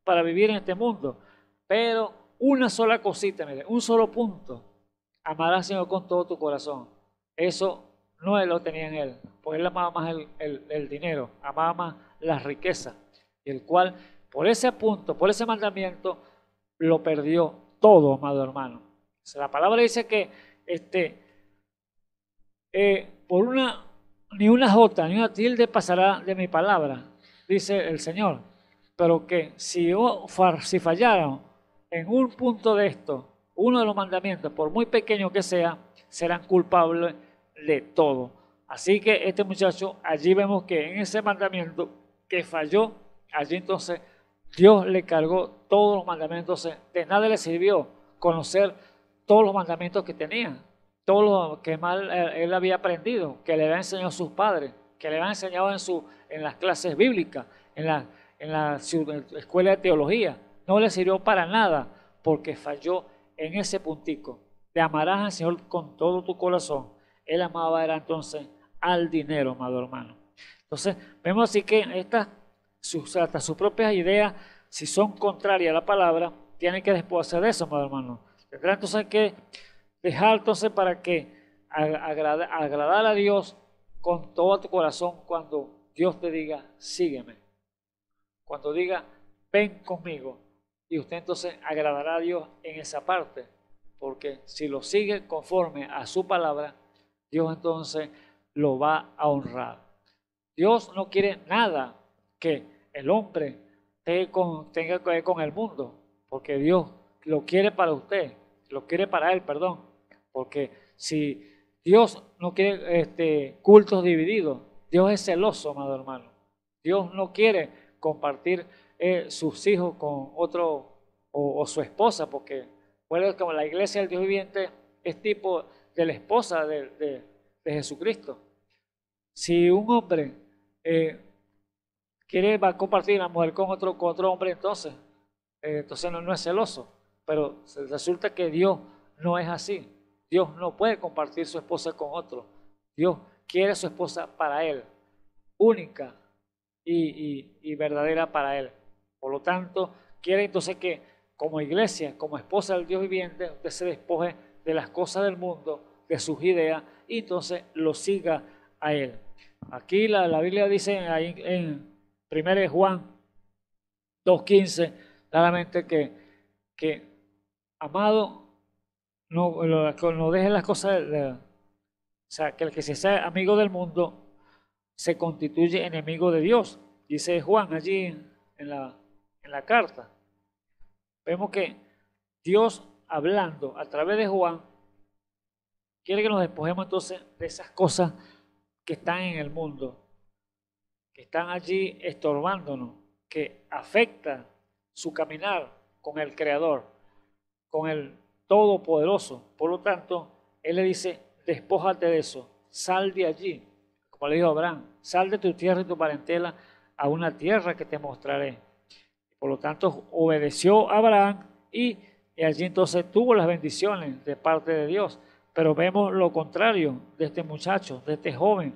para vivir en este mundo, pero una sola cosita, mire, un solo punto: amarás al Señor con todo tu corazón. Eso no lo tenía en él, porque él amaba más el dinero, amaba más la riqueza, y el cual por ese punto, por ese mandamiento, lo perdió todo, amado hermano. O sea, la palabra dice que ni una jota ni una tilde pasará de mi palabra, dice el Señor, pero que si fallaron en un punto de esto, uno de los mandamientos, por muy pequeño que sea, serán culpables de todo. Así que este muchacho, allí vemos que en ese mandamiento que falló, allí entonces Dios le cargó todos los mandamientos. De nada le sirvió conocer todos los mandamientos que tenía, todo lo que mal él había aprendido, que le había enseñado a sus padres, que le habían enseñado en las clases bíblicas, en la escuela de teología. No le sirvió para nada, porque falló en ese puntico de amarás al Señor con todo tu corazón. Él amaba era entonces al dinero, amado hermano. Entonces vemos así que hasta sus propias ideas, si son contrarias a la palabra, tienen que despojarse de eso, amado hermano. Tendrá entonces que dejar entonces para que agradar a Dios con todo tu corazón cuando Dios te diga, sígueme. Cuando diga, ven conmigo. Y usted entonces agradará a Dios en esa parte. Porque si lo sigue conforme a su palabra, Dios entonces lo va a honrar. Dios no quiere nada que el hombre tenga que ver con el mundo. Porque Dios lo quiere para usted. Lo quiere para él, perdón. Porque si Dios no quiere cultos divididos, Dios es celoso, amado hermano. Dios no quiere compartir sus hijos con otro o su esposa, porque bueno, como la iglesia del Dios viviente es tipo de la esposa de Jesucristo. Si un hombre va a compartir a la mujer con otro hombre, entonces no es celoso. Pero resulta que Dios no es así. Dios no puede compartir su esposa con otro. Dios quiere su esposa para Él, única y verdadera para Él. Por lo tanto, quiere entonces que como iglesia, como esposa del Dios viviente, usted se despoje de las cosas del mundo, de sus ideas, y entonces lo siga a Él. Aquí la Biblia dice ahí en 1 Juan 2:15 claramente que amado, no deje las cosas, o sea, que el que se sea amigo del mundo se constituye enemigo de Dios, dice Juan allí en la carta. Vemos que Dios, hablando a través de Juan, quiere que nos despojemos entonces de esas cosas que están en el mundo, que están allí estorbándonos, que afectan su caminar con el Creador, con el Todopoderoso. Por lo tanto, Él le dice, despójate de eso, sal de allí, como le dijo a Abraham, sal de tu tierra y tu parentela a una tierra que te mostraré. Por lo tanto, obedeció a Abraham y allí entonces tuvo las bendiciones de parte de Dios. Pero vemos lo contrario de este muchacho, de este joven,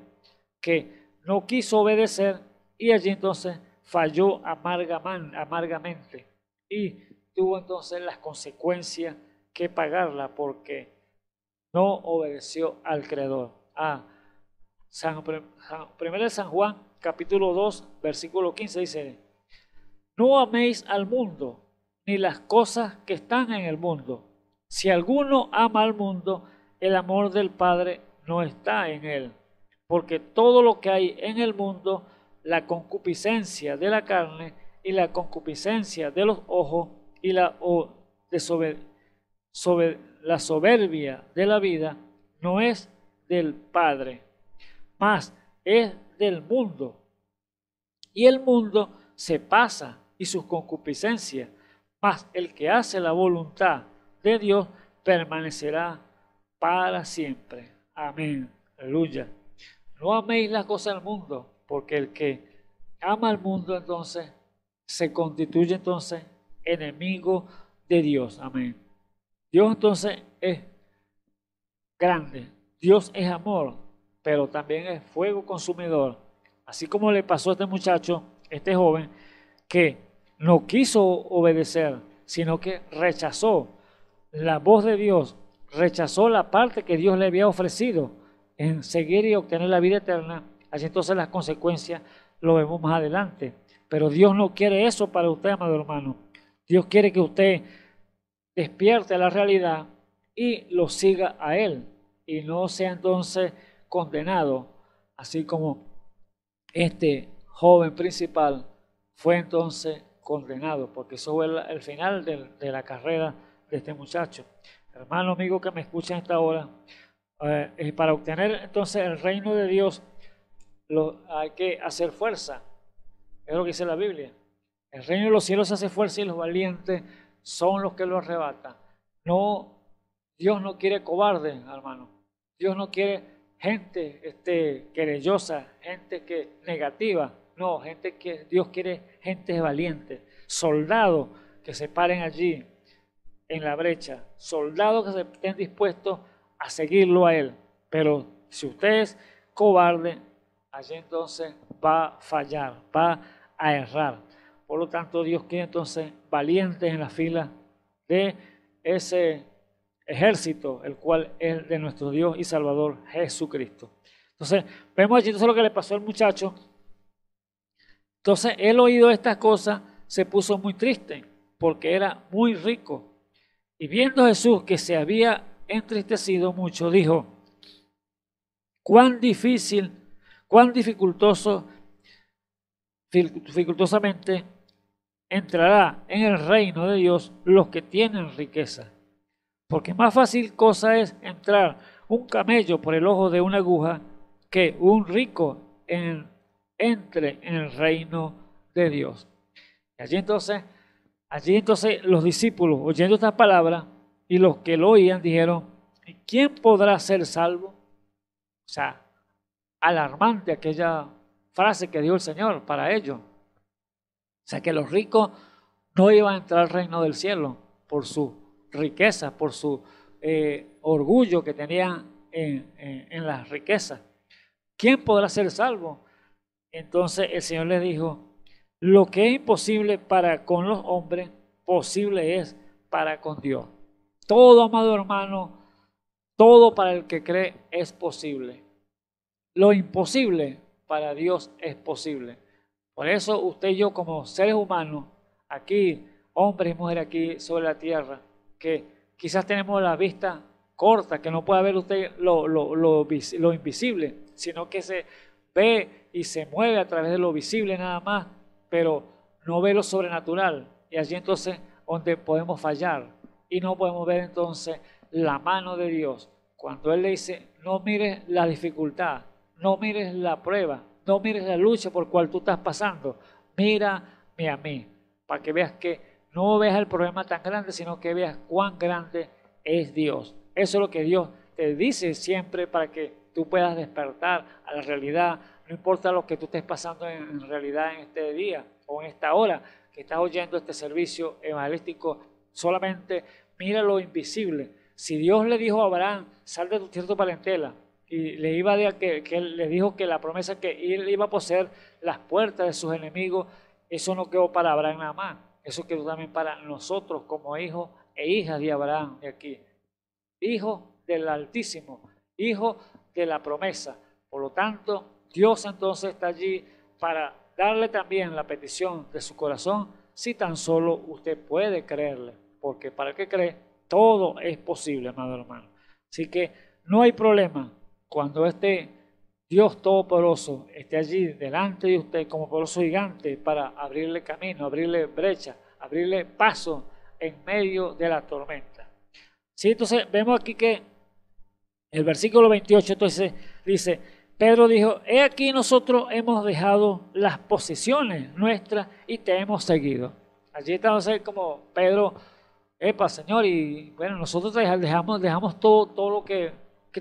que no quiso obedecer y allí entonces falló amargamente y tuvo entonces las consecuencias que pagarla porque no obedeció al Creador. Primero de San Juan, capítulo 2, versículo 15 dice, no améis al mundo, ni las cosas que están en el mundo. Si alguno ama al mundo, el amor del Padre no está en él. Porque todo lo que hay en el mundo, la concupiscencia de la carne y la concupiscencia de los ojos y la soberbia de la vida, no es del Padre, mas es del mundo. Y el mundo se pasa y sus concupiscencias, mas el que hace la voluntad de Dios permanecerá para siempre. Amén. Aleluya. No améis las cosas del mundo, porque el que ama al mundo entonces se constituye entonces enemigo de Dios. Amén. Dios entonces es grande. Dios es amor, pero también es fuego consumidor. Así como le pasó a este muchacho, este joven, que no quiso obedecer, sino que rechazó la voz de Dios, rechazó la parte que Dios le había ofrecido en seguir y obtener la vida eterna. Así entonces las consecuencias lo vemos más adelante. Pero Dios no quiere eso para usted, amado hermano. Dios quiere que usted despierte a la realidad y lo siga a Él y no sea entonces condenado, así como este joven principal fue entonces condenado, porque eso fue el final de la carrera de este muchacho. Hermano, amigo que me escucha en esta hora, para obtener entonces el reino de Dios hay que hacer fuerza, es lo que dice la Biblia. El reino de los cielos hace fuerza y los valientes son los que lo arrebatan. No, Dios no quiere cobardes, hermano. Dios no quiere gente querellosa, gente que negativa. No, Dios quiere gente valiente, soldados que se paren allí en la brecha, soldados que se estén dispuestos a seguirlo a Él. Pero si usted es cobarde, allí entonces va a fallar, va a errar. Por lo tanto, Dios quiere entonces valientes en la fila de ese ejército, el cual es de nuestro Dios y Salvador Jesucristo. Entonces, vemos allí entonces lo que le pasó al muchacho. Entonces, él oído estas cosas, se puso muy triste, porque era muy rico. Y viendo a Jesús que se había entristecido mucho, dijo, cuán dificultosamente entrará en el reino de Dios los que tienen riqueza. Porque más fácil cosa es entrar un camello por el ojo de una aguja que un rico entre en el reino de Dios. Y allí entonces los discípulos, oyendo esta palabra, y los que lo oían, dijeron, ¿quién podrá ser salvo? O sea, alarmante aquella frase que dio el Señor para ellos. O sea, que los ricos no iban a entrar al reino del cielo por su riqueza, por su orgullo que tenían en las riquezas. ¿Quién podrá ser salvo? Entonces el Señor les dijo, lo que es imposible para con los hombres, posible es para con Dios. Todo, amado hermano, todo para el que cree es posible. Lo imposible para Dios es posible. Por eso usted y yo como seres humanos, aquí, hombres y mujeres aquí sobre la tierra, que quizás tenemos la vista corta, que no puede ver usted lo invisible, sino que se ve y se mueve a través de lo visible nada más, pero no ve lo sobrenatural. Y allí entonces donde podemos fallar y no podemos ver entonces la mano de Dios. Cuando Él le dice, no mires la dificultad, no mires la prueba, no mires la lucha por cual tú estás pasando, mírame a mí, para que veas que no veas el problema tan grande, sino que veas cuán grande es Dios. Eso es lo que Dios te dice siempre para que tú puedas despertar a la realidad. No importa lo que tú estés pasando en realidad en este día o en esta hora que estás oyendo este servicio evangelístico, solamente mira lo invisible. Si Dios le dijo a Abraham, sal de tu tierra, tu parentela, y le iba a que él le dijo que la promesa que él iba a poseer las puertas de sus enemigos, eso no quedó para Abraham nada más, eso quedó también para nosotros como hijos e hijas de Abraham de aquí, hijos del Altísimo, hijos de la promesa. Por lo tanto, Dios entonces está allí para darle también la petición de su corazón, si tan solo usted puede creerle, porque para el que cree, todo es posible, amado hermano. Así que no hay problema cuando este Dios Todopoderoso esté allí delante de usted como poderoso gigante para abrirle camino, abrirle brecha, abrirle paso en medio de la tormenta. Sí, entonces vemos aquí que el versículo 28 entonces dice, Pedro dijo, he aquí nosotros hemos dejado las posesiones nuestras y te hemos seguido. Allí estamos como Pedro, epa Señor, y bueno, nosotros dejamos todo lo que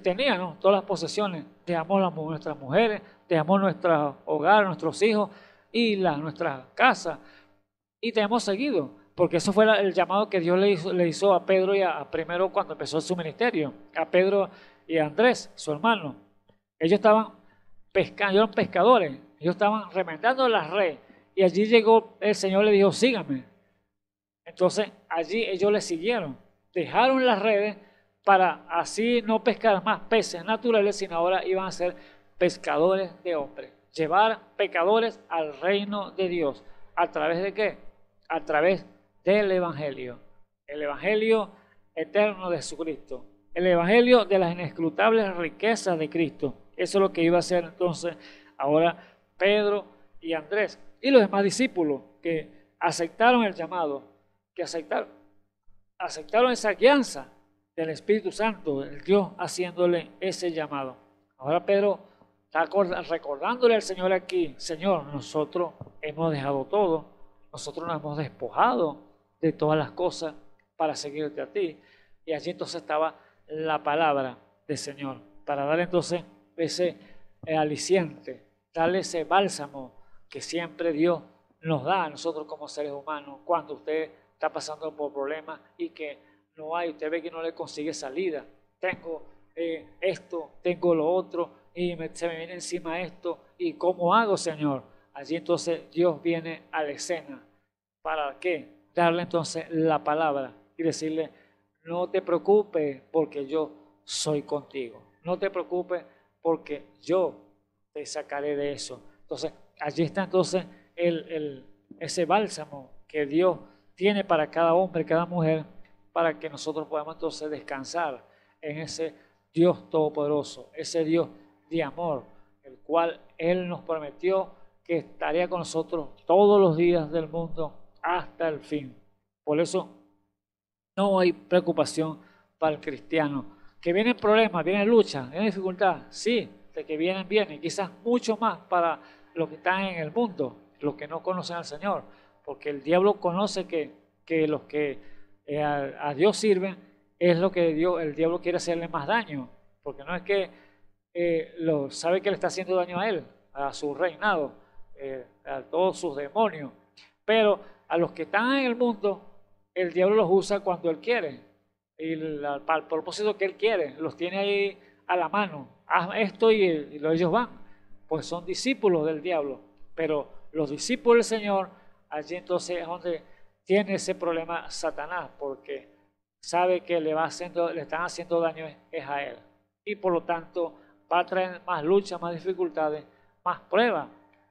tenía, ¿no? Todas las posesiones, dejamos nuestras mujeres, dejamos nuestro hogar, nuestros hijos y nuestra casa y te hemos seguido, porque eso fue el llamado que Dios le hizo a Pedro y primero cuando empezó su ministerio, a Pedro y a Andrés, su hermano. Ellos estaban pescando, eran pescadores, ellos estaban remendando las redes y allí llegó el Señor, le dijo, síganme. Entonces allí ellos le siguieron, dejaron las redes para así no pescar más peces naturales, sino ahora iban a ser pescadores de hombres, llevar pecadores al reino de Dios. ¿A través de qué? A través del Evangelio, el Evangelio eterno de Jesucristo, el Evangelio de las inescrutables riquezas de Cristo. Eso es lo que iba a hacer entonces ahora Pedro y Andrés y los demás discípulos que aceptaron el llamado, que aceptaron esa guianza del Espíritu Santo, el Dios haciéndole ese llamado. Ahora Pedro está recordándole al Señor aquí, Señor, nosotros hemos dejado todo, nosotros nos hemos despojado de todas las cosas para seguirte a ti. Y allí entonces estaba la palabra del Señor, para darle entonces ese aliciente, darle ese bálsamo que siempre Dios nos da a nosotros como seres humanos cuando usted está pasando por problemas y que no hay, usted ve que no le consigue salida. Tengo esto, tengo lo otro y se me viene encima esto. ¿Y cómo hago, Señor? Allí entonces Dios viene a la escena. ¿Para qué? Darle entonces la palabra y decirle, no te preocupes porque yo soy contigo. No te preocupes porque yo te sacaré de eso. Entonces, allí está entonces ese bálsamo que Dios tiene para cada hombre, cada mujer, para que nosotros podamos entonces descansar en ese Dios todopoderoso, ese Dios de amor, el cual Él nos prometió que estaría con nosotros todos los días del mundo hasta el fin. Por eso no hay preocupación para el cristiano. Que vienen problemas, vienen luchas, vienen dificultades, sí, de que vienen, quizás mucho más para los que están en el mundo, los que no conocen al Señor, porque el diablo conoce que los que a Dios sirven es lo que el diablo quiere hacerle más daño, porque no es que sabe que le está haciendo daño a él, a su reinado, a todos sus demonios, pero a los que están en el mundo, el diablo los usa cuando él quiere, y para el propósito que él quiere, los tiene ahí a la mano, haz esto y ellos van, pues son discípulos del diablo, pero los discípulos del Señor, allí entonces es donde tiene ese problema Satanás, porque sabe que le están haciendo daño es a él, y por lo tanto va a traer más lucha, más dificultades, más pruebas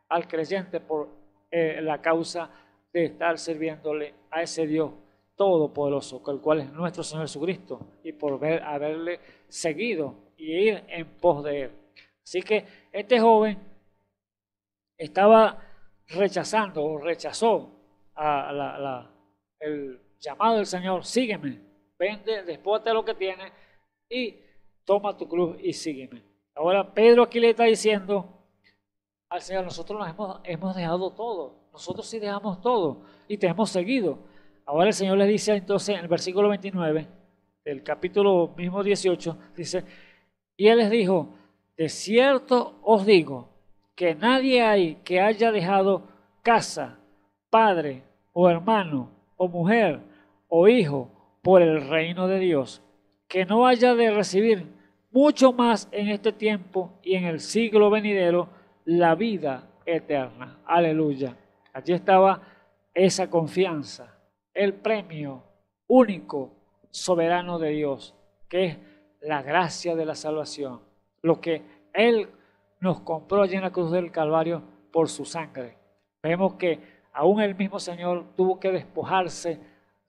al creyente por la causa de estar sirviéndole a ese Dios Todopoderoso, el cual es nuestro Señor Jesucristo, y por haberle seguido y ir en pos de Él. Así que este joven estaba rechazando o rechazó el llamado del Señor: sígueme, vende, despójate de lo que tienes y toma tu cruz y sígueme. Ahora Pedro aquí le está diciendo al Señor: nosotros hemos dejado todo, nosotros sí dejamos todo y te hemos seguido. Ahora el Señor les dice entonces en el versículo 29 del capítulo mismo 18, dice: y Él les dijo: de cierto os digo que nadie hay que haya dejado casa, padre o hermano o mujer o hijo por el reino de Dios, que no haya de recibir mucho más en este tiempo y en el siglo venidero la vida eterna. Aleluya. Allí estaba esa confianza, el premio único, soberano de Dios, que es la gracia de la salvación, lo que Él nos compró allí en la cruz del Calvario por su sangre. Vemos que aún el mismo Señor tuvo que despojarse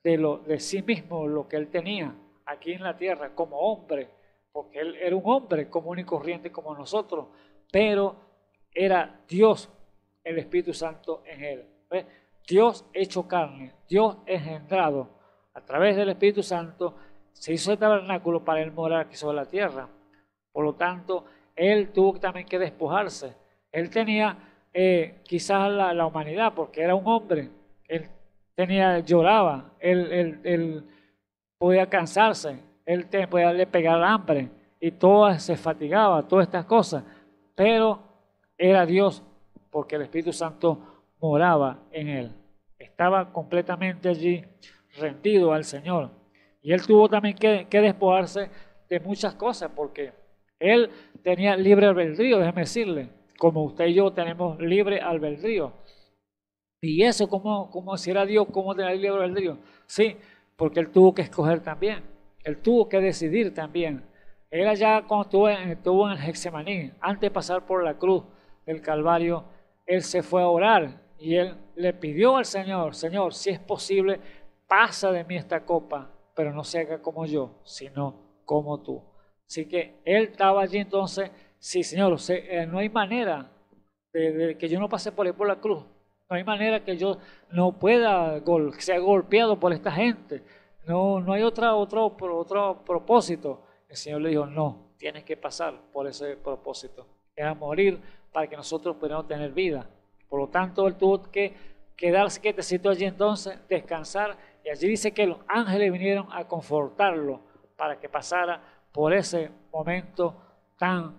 de sí mismo, lo que Él tenía aquí en la tierra como hombre, porque Él era un hombre común y corriente como nosotros, pero era Dios, el Espíritu Santo en Él. ¿Ves? Dios hecho carne, Dios engendrado a través del Espíritu Santo, se hizo el tabernáculo para Él morar aquí sobre la tierra. Por lo tanto, Él tuvo también que despojarse. Él tenía quizás la humanidad, porque era un hombre. Él lloraba, él podía cansarse, él podía pegar hambre y se fatigaba, todas estas cosas. Pero era Dios, porque el Espíritu Santo moraba en él. Estaba completamente allí rendido al Señor. Y él tuvo también que despojarse de muchas cosas, porque él tenía libre albedrío, déjeme decirle, como usted y yo tenemos libre albedrío. Y eso, como si era Dios, ¿cómo tener libre albedrío? Sí, porque él tuvo que escoger también, él tuvo que decidir también. Él allá cuando estuvo en el Getsemaní, antes de pasar por la cruz del Calvario, él se fue a orar y él le pidió al Señor: Señor, si es posible, pasa de mí esta copa, pero no se haga como yo, sino como tú. Así que él estaba allí entonces: sí, Señor, no hay manera de que yo no pase por ahí por la cruz. No hay manera que yo no pueda ser golpeado por esta gente. No hay otro propósito. El Señor le dijo: no, tienes que pasar por ese propósito. Era morir para que nosotros pudiéramos tener vida. Por lo tanto, él tuvo que quedarse quietecito allí entonces, descansar. Y allí dice que los ángeles vinieron a confortarlo para que pasara por ese momento tan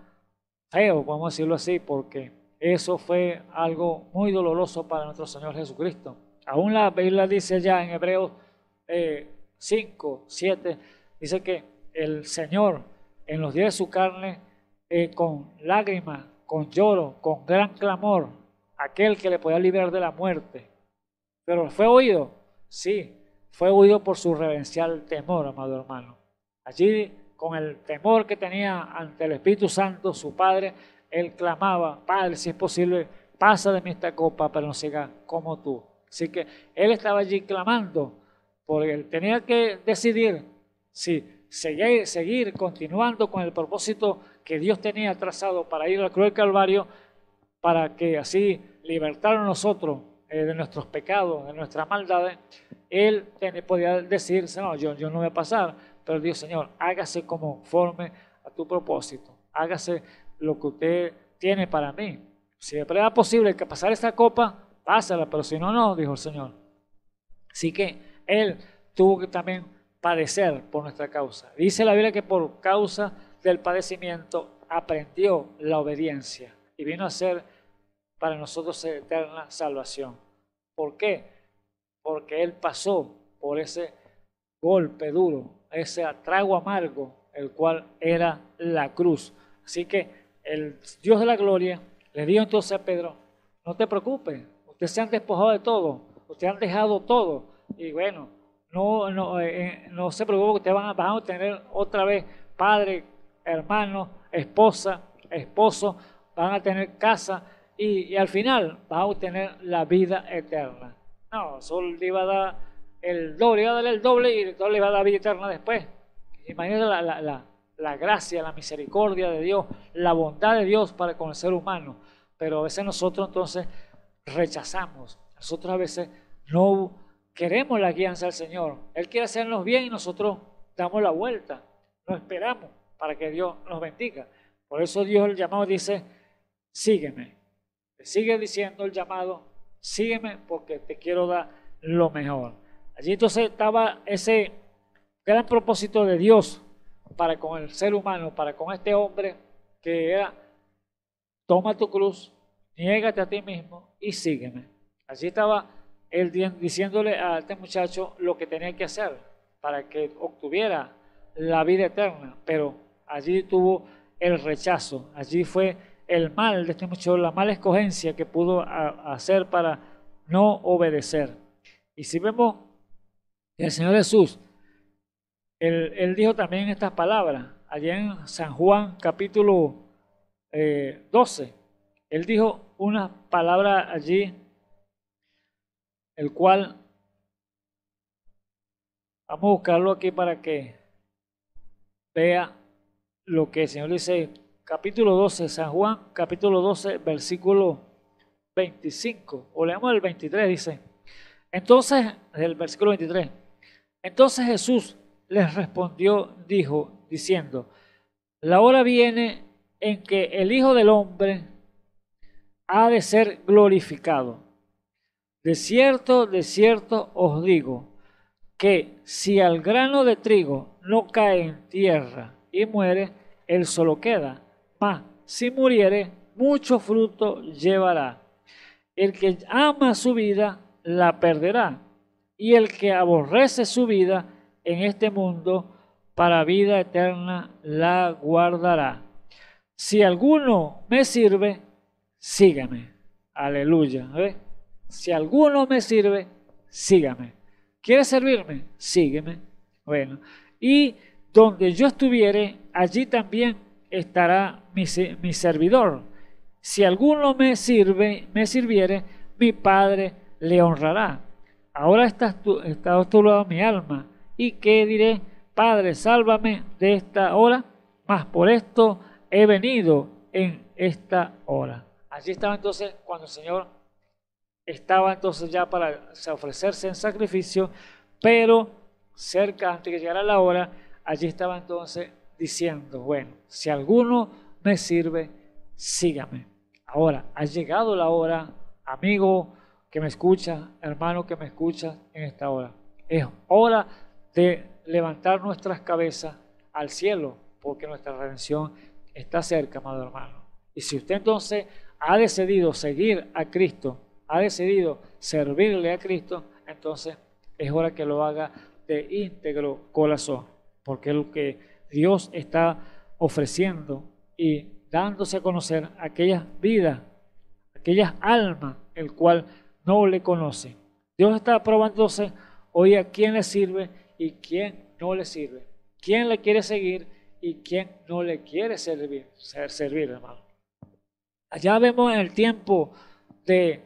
feo, podemos decirlo así, porque eso fue algo muy doloroso para nuestro Señor Jesucristo. Aún la Biblia dice ya en Hebreos 5, 7, dice que el Señor en los días de su carne, con lágrimas, con lloro, con gran clamor, aquel que le podía librar de la muerte. Pero ¿fue oído? Sí, fue oído por su reverencial temor, amado hermano. Allí, con el temor que tenía ante el Espíritu Santo, su Padre, él clamaba: Padre, si es posible, pasa de mí esta copa, pero no sea como tú. Así que él estaba allí clamando, porque él tenía que decidir si seguir continuando con el propósito que Dios tenía trazado para ir al cruz del Calvario, para que así libertaron a nosotros de nuestros pecados, de nuestras maldades. Él podía decidirse: no, yo no voy a pasar, pero Dios: Señor, hágase conforme a tu propósito, hágase lo que usted tiene para mí. Si era posible que pasar esta copa, pásala, pero si no, no, dijo el Señor. Así que él tuvo que también padecer por nuestra causa. Dice la Biblia que por causa del padecimiento aprendió la obediencia y vino a ser para nosotros eterna salvación. ¿Por qué? Porque él pasó por ese golpe duro, ese trago amargo, el cual era la cruz. Así que el Dios de la gloria le dijo entonces a Pedro: no te preocupes, ustedes se han despojado de todo, ustedes han dejado todo, y bueno, no se preocupen, ustedes van a obtener otra vez padre, hermano, esposa, esposo, van a tener casa, y al final van a obtener la vida eterna. No, solo le iba a dar el doble, iba a darle el doble y el doble le iba a dar vida eterna después. Imagínate la gracia, la misericordia de Dios, la bondad de Dios para con el ser humano. Pero a veces nosotros entonces rechazamos. Nosotros a veces no queremos la guianza del Señor. Él quiere hacernos bien y nosotros damos la vuelta. No esperamos para que Dios nos bendiga. Por eso Dios el llamado dice, sígueme. Te sigue diciendo el llamado, sígueme porque te quiero dar lo mejor. Allí entonces estaba ese gran propósito de Dios para con el ser humano, para con este hombre, que era, toma tu cruz, niégate a ti mismo y sígueme. Allí estaba él diciéndole a este muchacho lo que tenía que hacer para que obtuviera la vida eterna, pero allí tuvo el rechazo, allí fue el mal de este muchacho, la mala escogencia que pudo hacer para no obedecer. Y si vemos el Señor Jesús, él dijo también estas palabras, allá en San Juan capítulo 12, él dijo una palabra allí, el cual, vamos a buscarlo aquí para que vea lo que el Señor dice, capítulo 12, San Juan, capítulo 12, versículo 25, o leamos el 23, dice, entonces, el versículo 23, entonces Jesús les respondió, diciendo, la hora viene en que el Hijo del Hombre ha de ser glorificado. De cierto os digo, que si al grano de trigo no cae en tierra y muere, él solo queda, mas si muriere, mucho fruto llevará. El que ama su vida, la perderá, y el que aborrece su vida en este mundo, para vida eterna la guardará. Si alguno me sirve, sígame. Aleluya. ¿Ves? Si alguno me sirve, sígame. ¿Quieres servirme? Sígueme. Bueno, y donde yo estuviere, allí también estará mi servidor. Si alguno me sirviere, mi Padre le honrará. Ahora está a tu lado mi alma. ¿Y qué diré? Padre, sálvame de esta hora, mas por esto he venido en esta hora. Allí estaba entonces cuando el Señor estaba entonces ya para ofrecerse en sacrificio, pero cerca, antes que llegara la hora, allí estaba entonces diciendo, bueno, si alguno me sirve, sígame. Ahora, ha llegado la hora, amigo que me escucha, hermano que me escucha en esta hora. Es hora de levantar nuestras cabezas al cielo, porque nuestra redención está cerca, amado hermano. Y si usted entonces ha decidido seguir a Cristo, ha decidido servirle a Cristo, entonces es hora que lo haga de íntegro corazón, porque es lo que Dios está ofreciendo y dándose a conocer aquellas vidas, aquellas almas, el cual no le conoce. Dios está probándose hoy a quién le sirve y quién no le sirve, quién le quiere seguir y quién no le quiere servir, hermano. Allá vemos en el tiempo de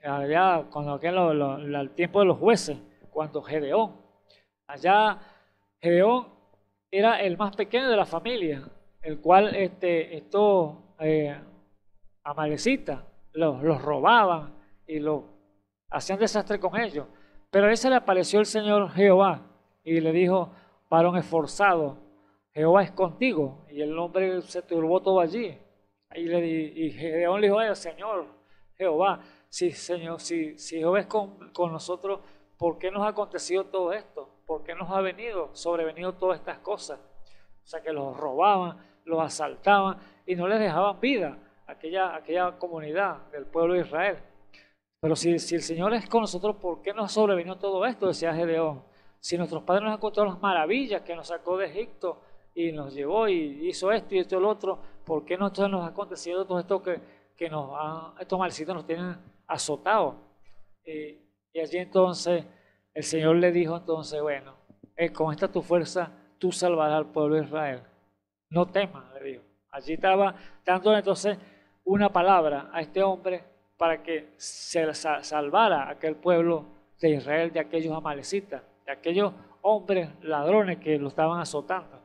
allá cuando el tiempo de los jueces, cuando Gedeón, allá Gedeón era el más pequeño de la familia, el cual estos amalecitas los robaban y hacían desastre con ellos. Pero a ese le apareció el Señor Jehová y le dijo, varón esforzado, Jehová es contigo. Y el hombre se turbó todo allí. Y Gedeón le dijo, Señor Jehová, si Jehová es con nosotros, ¿por qué nos ha acontecido todo esto? ¿Por qué nos ha sobrevenido todas estas cosas? O sea, que los robaban, los asaltaban y no les dejaban vida a aquella comunidad del pueblo de Israel. Pero si el Señor es con nosotros, ¿por qué nos sobrevino todo esto? Decía Gedeón. Si nuestros padres nos han contado las maravillas que nos sacó de Egipto y nos llevó y hizo esto y esto y lo otro, ¿por qué nos ha acontecido todo esto estos malecitos nos tienen azotados? Y allí entonces el Señor le dijo entonces, bueno, con esta tu fuerza tú salvarás al pueblo de Israel. No temas, le dijo. Allí estaba dándole entonces una palabra a este hombre para que se salvara aquel pueblo de Israel de aquellos amalecitas, de aquellos hombres ladrones que lo estaban azotando.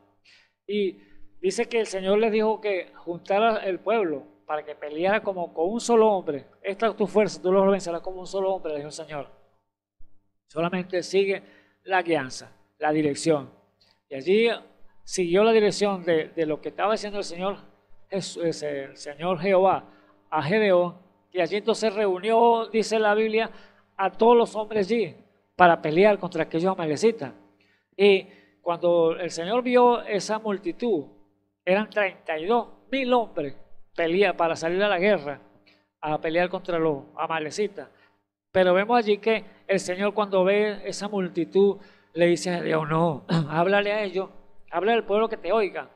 Y dice que el Señor les dijo que juntara el pueblo para que peleara como con un solo hombre. Esta es tu fuerza, tú los vencerás como un solo hombre, le dijo el Señor. Solamente sigue la guianza, la dirección. Y allí siguió la dirección de lo que estaba diciendo el Señor Jehová a Gedeón, y allí entonces reunió, dice la Biblia, a todos los hombres allí para pelear contra aquellos amalecitas. Y cuando el Señor vio esa multitud, eran 32,000 hombres para salir a la guerra, a pelear contra los amalecitas. Pero vemos allí que el Señor, cuando ve esa multitud, le dice a Gedeón: no, háblale a ellos, háblale al pueblo que te oiga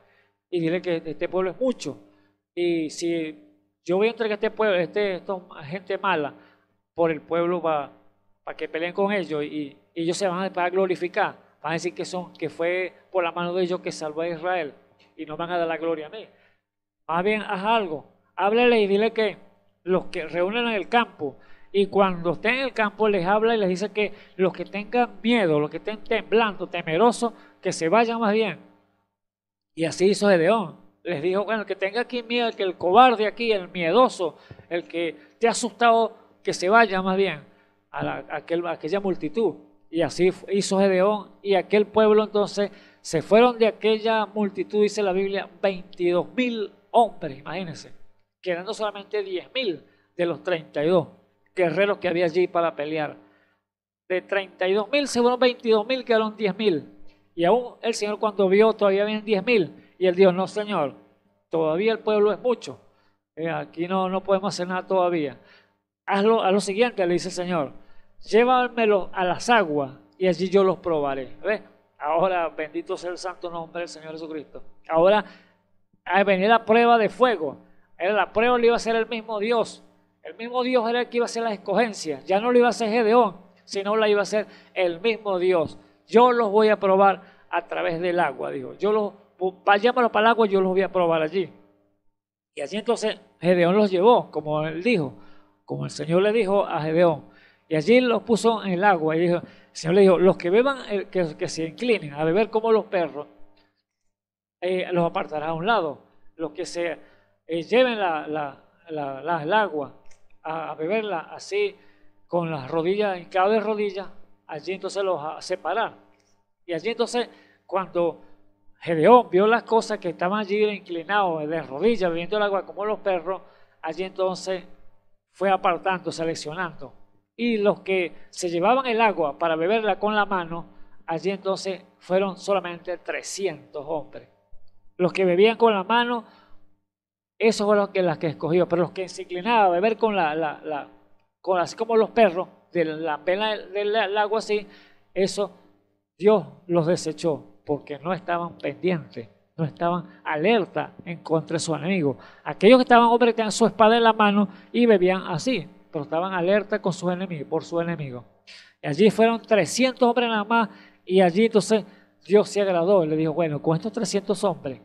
y dile que este pueblo es mucho. Y si yo voy a entregar este pueblo, esta gente mala, por el pueblo para que peleen con ellos, y ellos se van a glorificar, van a decir que fue por la mano de ellos que salvó a Israel, y no van a dar la gloria a mí. Más bien, haz algo, háblale y dile que los que reúnen en el campo, y cuando estén en el campo les habla y les dice que los que tengan miedo, los que estén temblando, temerosos, que se vayan más bien. Y así hizo Gedeón. Les dijo: bueno, el que tenga aquí miedo, el que el cobarde aquí, el miedoso, el que te ha asustado, que se vaya más bien a aquella multitud. Y así hizo Gedeón, y aquel pueblo entonces se fueron de aquella multitud, dice la Biblia, 22,000 hombres, imagínense, quedando solamente 10,000 de los 32 guerreros que había allí para pelear. De 32,000 se fueron 22,000, quedaron 10,000. Y aún el Señor, cuando vio todavía habían 10,000, y él dijo: no, Señor, todavía el pueblo es mucho, aquí no podemos hacer nada todavía. Haz lo siguiente, le dice el Señor: llévamelo a las aguas y allí yo los probaré. ¿Ves? Ahora, bendito sea el santo nombre del Señor Jesucristo. Ahora venía la prueba de fuego. Era la prueba, le iba a ser el mismo Dios. El mismo Dios era el que iba a hacer las escogencias. Ya no lo iba a hacer Gedeón, sino la iba a hacer el mismo Dios. Yo los voy a probar a través del agua, dijo. Vayámoslo para el agua, yo los voy a probar allí. Y allí entonces Gedeón los llevó, como él dijo, como el Señor le dijo a Gedeón. Y allí los puso en el agua. Y el Señor le dijo: los que beban, que se inclinen a beber como los perros, los apartará a un lado. Los que se lleven el agua a beberla así, con las rodillas, hincadas de rodillas, allí entonces los a separar. Y allí entonces, cuando Gedeón vio las cosas que estaban allí inclinados de rodillas, bebiendo el agua como los perros, allí entonces fue apartando, seleccionando. Y los que se llevaban el agua para beberla con la mano, allí entonces fueron solamente 300 hombres. Los que bebían con la mano, esos fueron las que escogió. Pero los que se inclinaban a beber con así como los perros, de la vena del agua así, eso Dios los desechó, porque no estaban pendientes, no estaban alerta en contra de su enemigo. Aquellos que estaban hombres tenían su espada en la mano y bebían así, pero estaban alerta con sus enemigos, por su enemigo. Y allí fueron 300 hombres nada más, y allí entonces Dios se agradó y le dijo: bueno, con estos 300 hombres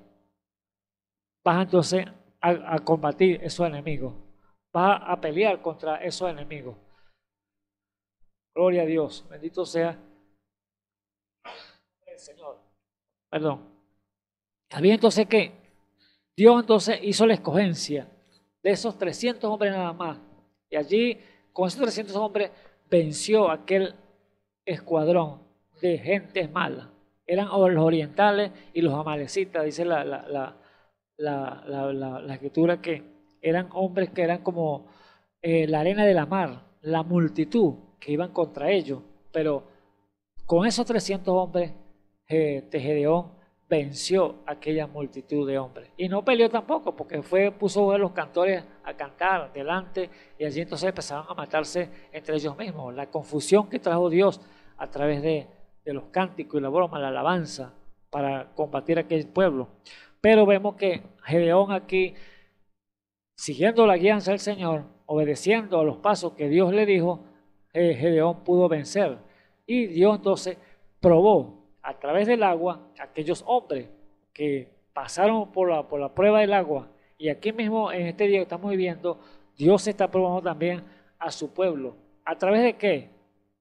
vas entonces a combatir esos enemigos, vas a pelear contra esos enemigos. Gloria a Dios, bendito sea el Señor. Perdón. Había entonces que Dios entonces hizo la escogencia de esos 300 hombres nada más. Y allí, con esos 300 hombres, venció aquel escuadrón de gentes malas. Eran los orientales y los amalecitas, dice la escritura, que eran hombres que eran como la arena de la mar, la multitud que iban contra ellos. Pero con esos 300 hombres, Gedeón venció aquella multitud de hombres. Y no peleó tampoco, porque puso a los cantores a cantar delante, y allí entonces empezaron a matarse entre ellos mismos. La confusión que trajo Dios a través de los cánticos y la broma, la alabanza, para combatir a aquel pueblo. Pero vemos que Gedeón aquí, siguiendo la guianza del Señor, obedeciendo a los pasos que Dios le dijo, Gedeón pudo vencer. Y Dios entonces probó a través del agua a aquellos hombres que pasaron por la prueba del agua. Y aquí mismo, en este día que estamos viviendo, Dios está probando también a su pueblo. ¿A través de qué?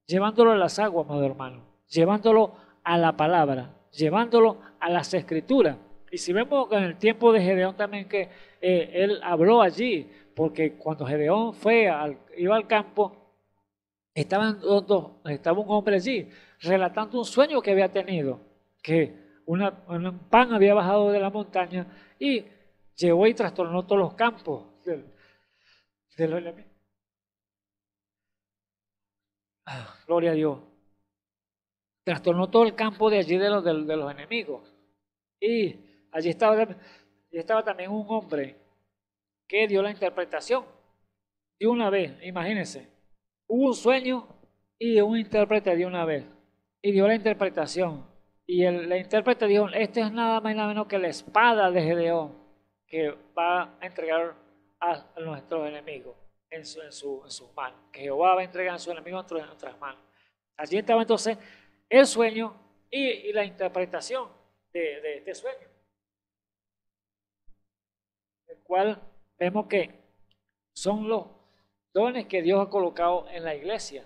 llevándolo a las aguas, amado hermano, llevándolo a la palabra, llevándolo a las escrituras. Y si vemos en el tiempo de Gedeón también que él habló allí, porque cuando Gedeón iba al campo, estaba un hombre allí relatando un sueño que había tenido, que un pan había bajado de la montaña y llegó y trastornó todos los campos de los elementos. Gloria a Dios. Trastornó todo el campo de allí de los enemigos. Y allí estaba también un hombre que dio la interpretación de una vez. Imagínense, hubo un sueño y un intérprete de una vez. Y dio la interpretación. Y la intérprete dijo, este es nada más y nada menos que la espada de Gedeón, que va a entregar a nuestros enemigos en sus manos. Que Jehová va a entregar a sus enemigos en nuestras manos. Allí estaba entonces el sueño y la interpretación de este sueño, el cual vemos que son los dones que Dios ha colocado en la iglesia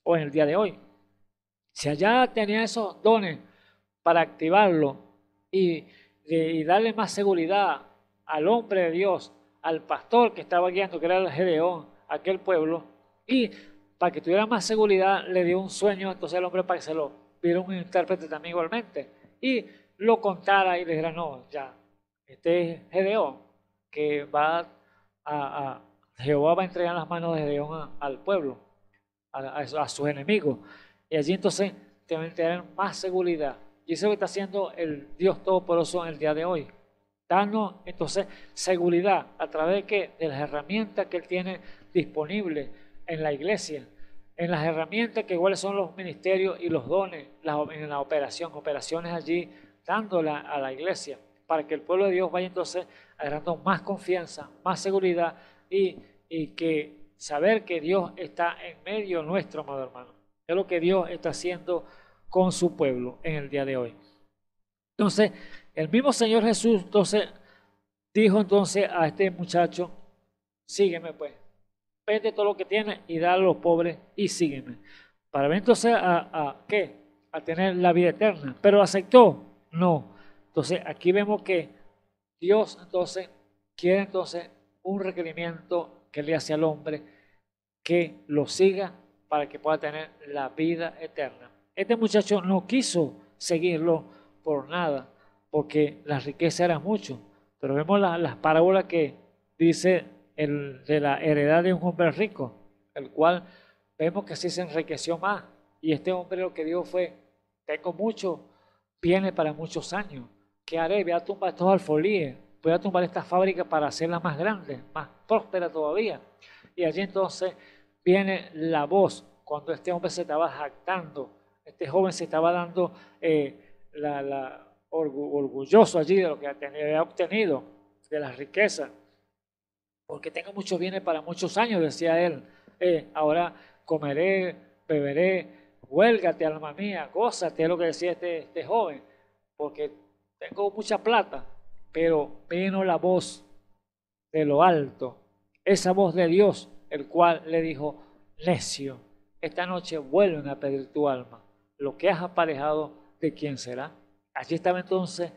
o en el día de hoy. Si allá tenía esos dones para activarlo y darle más seguridad al hombre de Dios, al pastor que estaba guiando, que era el Gedeón, aquel pueblo, y para que tuviera más seguridad le dio un sueño entonces al hombre para que se lo viera un intérprete también igualmente y lo contara y le dijera, no, ya, este es Gedeón, que Jehová va a entregar en las manos de Gedeón al pueblo, a sus enemigos. Y allí entonces tener más seguridad. Y eso es lo que está haciendo el Dios Todopoderoso en el día de hoy. Darnos entonces seguridad a través de ¿qué? De las herramientas que Él tiene disponibles en la iglesia. En las herramientas que iguales son los ministerios y los dones en la operaciones allí dándola a la iglesia. Para que el pueblo de Dios vaya entonces agarrando más confianza, más seguridad y que saber que Dios está en medio nuestro, amado hermano. Es lo que Dios está haciendo con su pueblo en el día de hoy. Entonces, el mismo Señor Jesús entonces dijo entonces a este muchacho, sígueme pues, vende todo lo que tienes y dale a los pobres y sígueme. Para ver entonces ¿qué? A tener la vida eterna. ¿Pero aceptó? No. Entonces, aquí vemos que Dios entonces quiere entonces un requerimiento que le hace al hombre que lo siga para que pueda tener la vida eterna. Este muchacho no quiso seguirlo por nada, porque la riqueza era mucho. Pero vemos las parábolas que dice de la heredad de un hombre rico, el cual vemos que sí se enriqueció más. Y este hombre lo que dijo fue, tengo mucho, viene para muchos años. ¿Qué haré? Voy a tumbar estos alfolíes, voy a tumbar esta fábrica para hacerla más grande, más próspera todavía. Y allí entonces viene la voz, cuando este hombre se estaba jactando, este joven se estaba dando orgulloso allí de lo que había obtenido, de las riquezas, porque tengo muchos bienes para muchos años, decía él. Ahora comeré, beberé, huélgate, alma mía, gózate, es lo que decía este joven, porque tengo mucha plata. Pero vino la voz de lo alto, esa voz de Dios, el cual le dijo, necio, esta noche vuelven a pedir tu alma, lo que has aparejado, ¿de quién será? Allí estaba entonces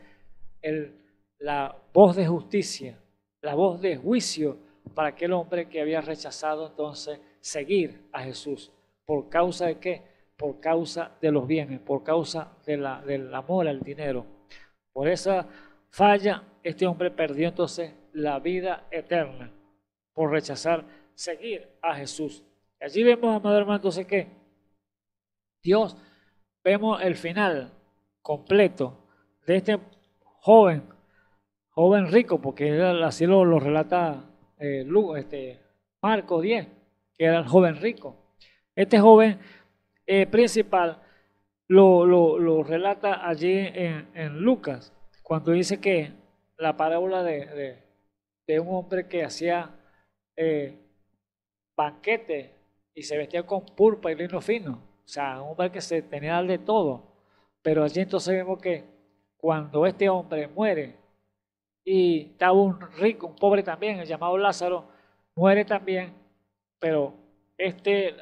la voz de justicia, la voz de juicio para aquel hombre que había rechazado entonces seguir a Jesús. ¿Por causa de qué? Por causa de los bienes, por causa del amor al dinero. Por esa falla, este hombre perdió entonces la vida eterna por rechazar seguir a Jesús. Allí vemos, amado hermano, entonces que Dios, vemos el final completo de este joven rico, porque así lo relata Marcos 10, que era el joven rico. Este joven principal lo relata allí en Lucas, cuando dice que la parábola de un hombre que hacía banquete y se vestía con purpa y lino fino, o sea, un hombre que se tenía de todo. Pero allí entonces vemos que cuando este hombre muere y estaba un rico, un pobre también, el llamado Lázaro, muere también, pero este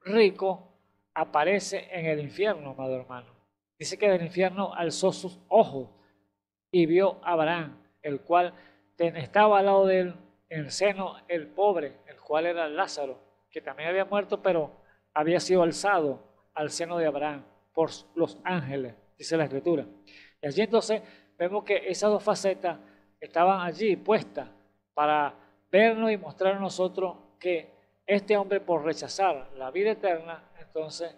rico aparece en el infierno, amado hermano. Dice que del infierno alzó sus ojos y vio a Abraham, el cual estaba al lado de él, en el seno, el pobre, el cual era Lázaro, que también había muerto, pero había sido alzado al seno de Abraham por los ángeles, dice la Escritura. Y allí entonces vemos que esas dos facetas estaban allí puestas para vernos y mostrar a nosotros que este hombre, por rechazar la vida eterna, entonces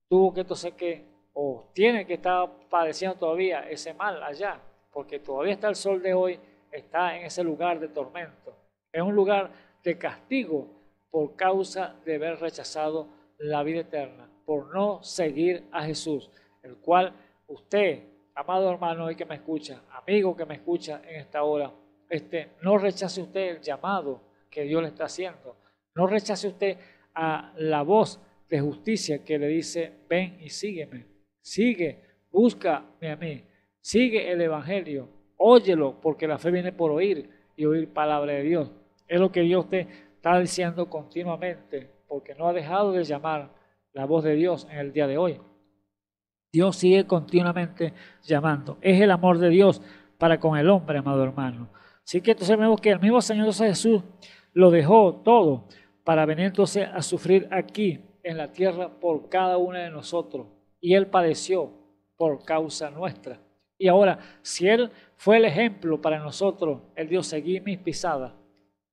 tuvo que o tiene que estar padeciendo todavía ese mal allá, porque todavía está el sol de hoy, está en ese lugar de tormento, es un lugar de castigo por causa de haber rechazado la vida eterna, por no seguir a Jesús, el cual usted, amado hermano y que me escucha, amigo que me escucha en esta hora, no rechace usted el llamado que Dios le está haciendo, no rechace usted a la voz de justicia que le dice, ven y sígueme, sigue, búscame a mí, sigue el evangelio, óyelo, porque la fe viene por oír y oír palabra de Dios. Es lo que Dios te está diciendo continuamente, porque no ha dejado de llamar la voz de Dios en el día de hoy. Dios sigue continuamente llamando. Es el amor de Dios para con el hombre, amado hermano. Así que entonces vemos que el mismo Señor Jesús lo dejó todo para venir entonces a sufrir aquí en la tierra por cada uno de nosotros. Y Él padeció por causa nuestra. Y ahora, si Él fue el ejemplo para nosotros, Él dijo, seguid mis pisadas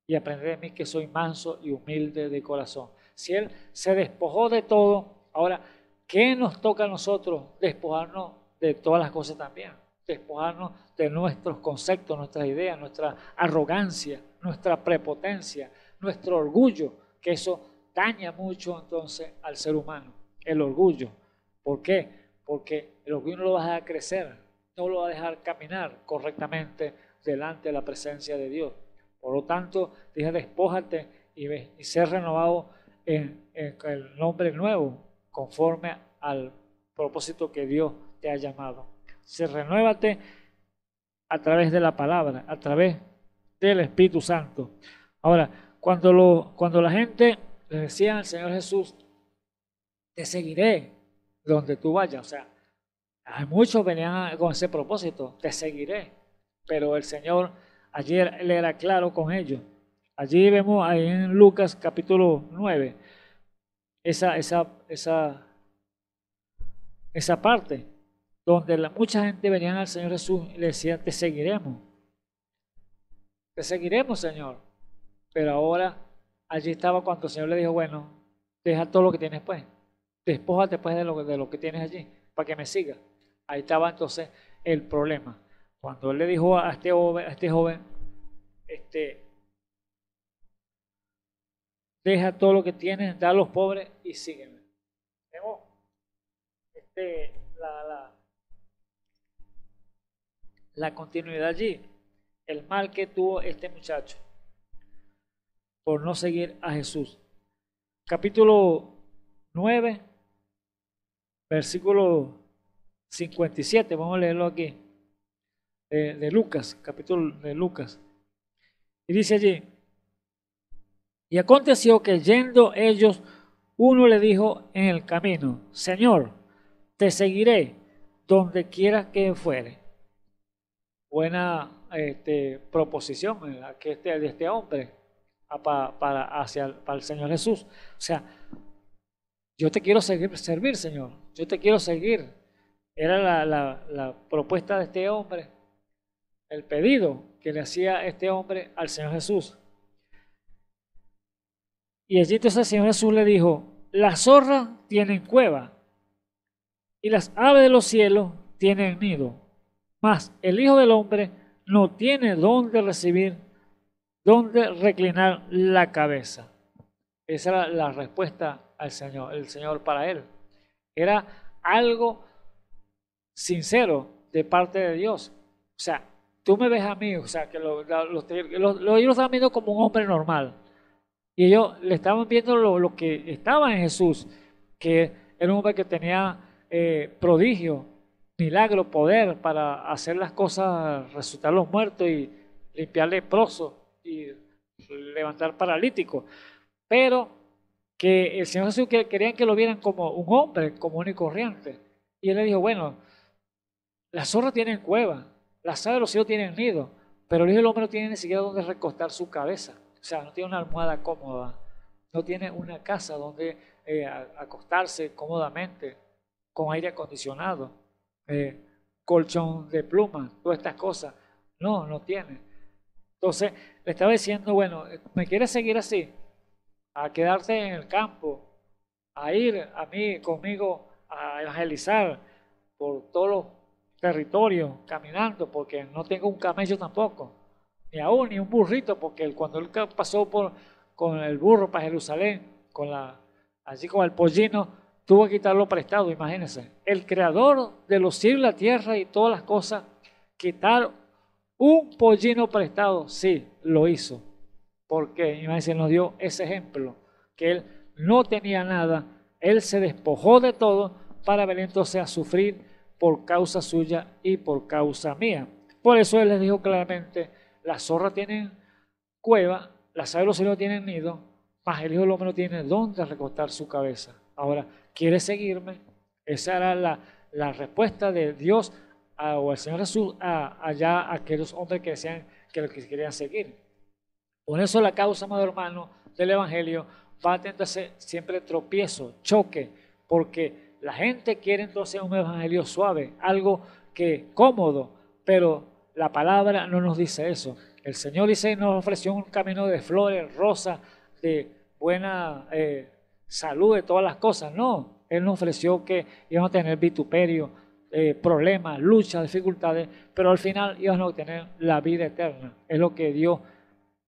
y aprended de mí que soy manso y humilde de corazón. Si Él se despojó de todo, ahora, ¿qué nos toca a nosotros? Despojarnos de todas las cosas también. Despojarnos de nuestros conceptos, nuestras ideas, nuestra arrogancia, nuestra prepotencia, nuestro orgullo, que eso daña mucho entonces al ser humano, el orgullo. ¿Por qué? Porque el orgullo no lo va a dejar crecer, no lo va a dejar caminar correctamente delante de la presencia de Dios. Por lo tanto, dije, despójate y ser renovado en el nombre nuevo, conforme al propósito que Dios te ha llamado. Renuévate a través de la palabra, a través del Espíritu Santo. Ahora, cuando la gente le decía al Señor Jesús, te seguiré donde tú vayas, o sea, muchos venían con ese propósito, te seguiré, pero el Señor ayer Él era claro con ellos. Allí vemos ahí en Lucas capítulo 9, esa parte, donde mucha gente venía al Señor Jesús y le decía, te seguiremos, Señor. Pero ahora, allí estaba cuando el Señor le dijo, bueno, deja todo lo que tienes pues, despójate pues de lo que tienes allí, para que me sigas. Ahí estaba entonces el problema. Cuando Él le dijo a este joven, deja todo lo que tienes, da a los pobres y sígueme. Vemos la continuidad allí, el mal que tuvo este muchacho por no seguir a Jesús. Capítulo 9, versículo 57, vamos a leerlo aquí, de Lucas, capítulo de Lucas. Y dice allí, y aconteció que yendo ellos, uno le dijo en el camino, Señor, te seguiré donde quiera que fuere. Buena proposición de este hombre para el Señor Jesús. O sea, yo te quiero servir, Señor. Yo te quiero seguir. Era la propuesta de este hombre, el pedido que le hacía este hombre al Señor Jesús. Y allí entonces el Señor Jesús le dijo, las zorras tienen cueva y las aves de los cielos tienen nido, mas el Hijo del Hombre no tiene dónde reclinar la cabeza. Esa era la respuesta al Señor, el Señor para él. Era algo sincero de parte de Dios. O sea, tú me ves a mí, o sea, que ellos lo estaban viendo como un hombre normal. Y ellos le estaban viendo lo que estaba en Jesús, que era un hombre que tenía prodigio, milagro, poder para hacer las cosas, resucitar los muertos y limpiar leprosos y levantar paralíticos. Pero que el Señor Jesús querían que lo vieran como un hombre común y corriente. Y él le dijo, bueno, las zorras tienen cueva, las aves de los cielos tienen nido, pero el Hijo del Hombre no tiene ni siquiera donde recostar su cabeza. O sea, no tiene una almohada cómoda, no tiene una casa donde acostarse cómodamente, con aire acondicionado, colchón de plumas, todas estas cosas. No, no tiene. Entonces, le estaba diciendo, bueno, ¿me quieres seguir así? A quedarte en el campo, a ir conmigo a evangelizar por todos los territorios, caminando, porque no tengo un camello tampoco, ni un burrito, porque cuando él pasó con el burro para Jerusalén, así como el pollino, tuvo que quitarlo prestado, imagínense. El creador de los cielos y la tierra y todas las cosas, quitar un pollino prestado, sí, lo hizo. Porque, imagínense, nos dio ese ejemplo, que él no tenía nada, él se despojó de todo para venir entonces a sufrir por causa suya y por causa mía. Por eso él les dijo claramente, las zorras tienen cueva, las aves de los cielos tienen nido, mas el Hijo del Hombre no tiene dónde recostar su cabeza. Ahora, ¿quiere seguirme? Esa era la respuesta de Dios o el Señor Jesús allá a aquellos hombres que decían que lo que querían seguir. Por eso la causa, amado hermano, del Evangelio va a tener siempre tropiezo, choque, porque la gente quiere entonces un Evangelio suave, algo que cómodo, pero la palabra no nos dice eso. El Señor dice, nos ofreció un camino de flores, rosas, de buena salud, de todas las cosas. No, Él nos ofreció que íbamos a tener vituperio, problemas, luchas, dificultades, pero al final íbamos a tener la vida eterna. Es lo que Dios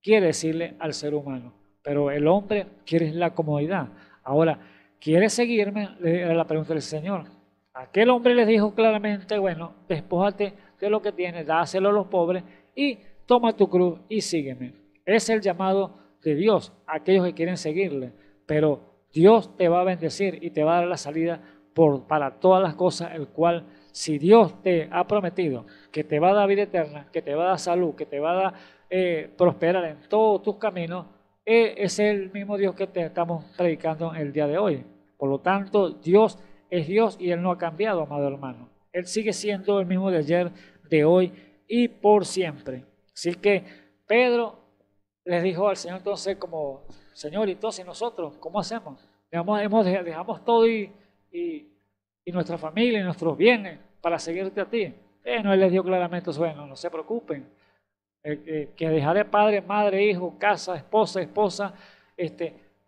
quiere decirle al ser humano. Pero el hombre quiere la comodidad. Ahora, ¿quiere seguirme? Era la pregunta del Señor. Aquel hombre les dijo claramente, bueno, despójate de lo que tienes, dáselo a los pobres y toma tu cruz y sígueme. Es el llamado de Dios a aquellos que quieren seguirle. Pero Dios te va a bendecir y te va a dar la salida para todas las cosas, el cual, si Dios te ha prometido que te va a dar vida eterna, que te va a dar salud, que te va a dar prosperar en todos tus caminos, es el mismo Dios que te estamos predicando el día de hoy. Por lo tanto, Dios es Dios y Él no ha cambiado, amado hermano. Él sigue siendo el mismo de ayer, de hoy y por siempre. Así que Pedro les dijo al Señor entonces como, Señor, y entonces nosotros, ¿cómo hacemos? Dejamos todo y nuestra familia y nuestros bienes para seguirte a ti. Bueno, Él les dio claramente, bueno, no se preocupen, que dejaré padre, madre, hijo, casa, esposa,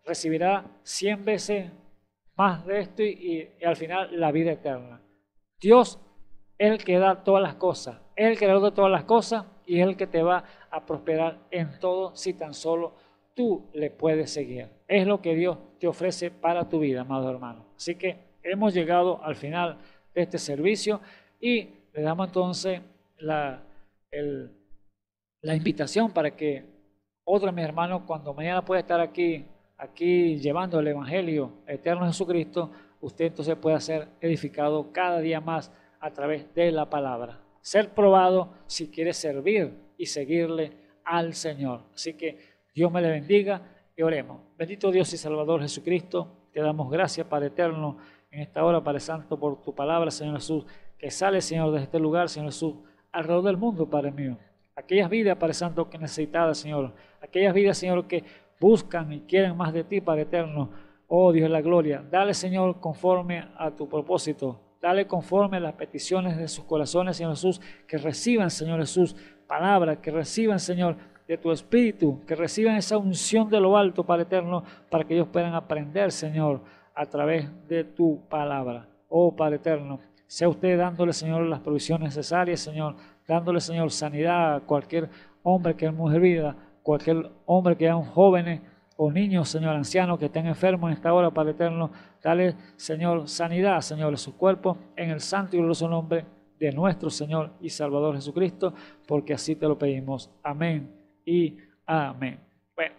recibirá 100 veces más de esto y al final la vida eterna. Dios es el que da todas las cosas, es el creador de todas las cosas y es el que te va a prosperar en todo si tan solo tú le puedes seguir. Es lo que Dios te ofrece para tu vida, amado hermano. Así que hemos llegado al final de este servicio y le damos entonces la invitación para que otro de mis hermanos, cuando mañana pueda estar aquí llevando el Evangelio eterno de Jesucristo, usted entonces pueda ser edificado cada día más a través de la palabra. Ser probado si quiere servir y seguirle al Señor. Así que Dios me le bendiga y oremos. Bendito Dios y Salvador Jesucristo, te damos gracias, Padre eterno, en esta hora, Padre Santo, por tu palabra, Señor Jesús, que sale, Señor, de este lugar, Señor Jesús, alrededor del mundo, Padre mío. Aquellas vidas, Padre Santo, que necesitadas, Señor. Aquellas vidas, Señor, que buscan y quieren más de ti, Padre eterno. Oh Dios de la gloria, dale, Señor, conforme a tu propósito. Dale conforme a las peticiones de sus corazones, Señor Jesús, que reciban, Señor Jesús, palabra, que reciban, Señor, de tu Espíritu, que reciban esa unción de lo alto, Padre eterno, para que ellos puedan aprender, Señor, a través de tu palabra. Oh Padre eterno, sea usted dándole, Señor, las provisiones necesarias, Señor, dándole, Señor, sanidad a cualquier hombre que es mujer vida, cualquier hombre que sean jóvenes o niños, Señor, ancianos que estén enfermos en esta hora, Padre eterno, dale, Señor, sanidad, Señor, a su cuerpo, en el santo y glorioso nombre de nuestro Señor y Salvador Jesucristo, porque así te lo pedimos. Amén y amén. Bueno,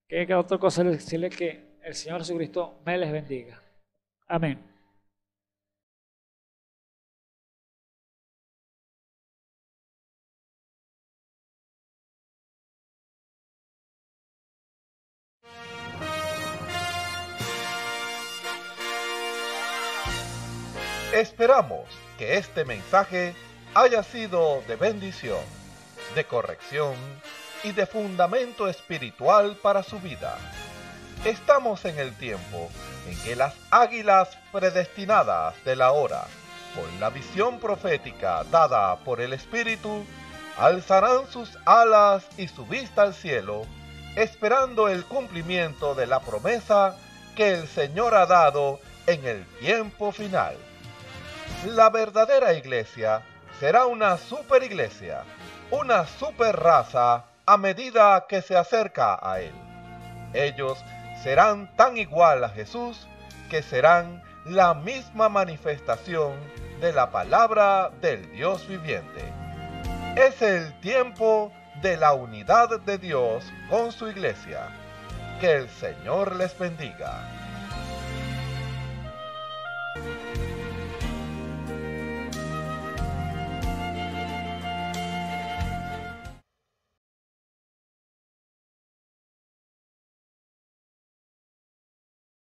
que otra cosa decirle que el Señor Jesucristo me les bendiga. Amén. Esperamos que este mensaje haya sido de bendición, de corrección y de fundamento espiritual para su vida. Estamos en el tiempo en que las águilas predestinadas de la hora, con la visión profética dada por el Espíritu, alzarán sus alas y su vista al cielo, esperando el cumplimiento de la promesa que el Señor ha dado en el tiempo final. La verdadera iglesia será una superiglesia, una superraza a medida que se acerca a Él. Ellos serán tan igual a Jesús que serán la misma manifestación de la palabra del Dios viviente. Es el tiempo de la unidad de Dios con su iglesia. Que el Señor les bendiga.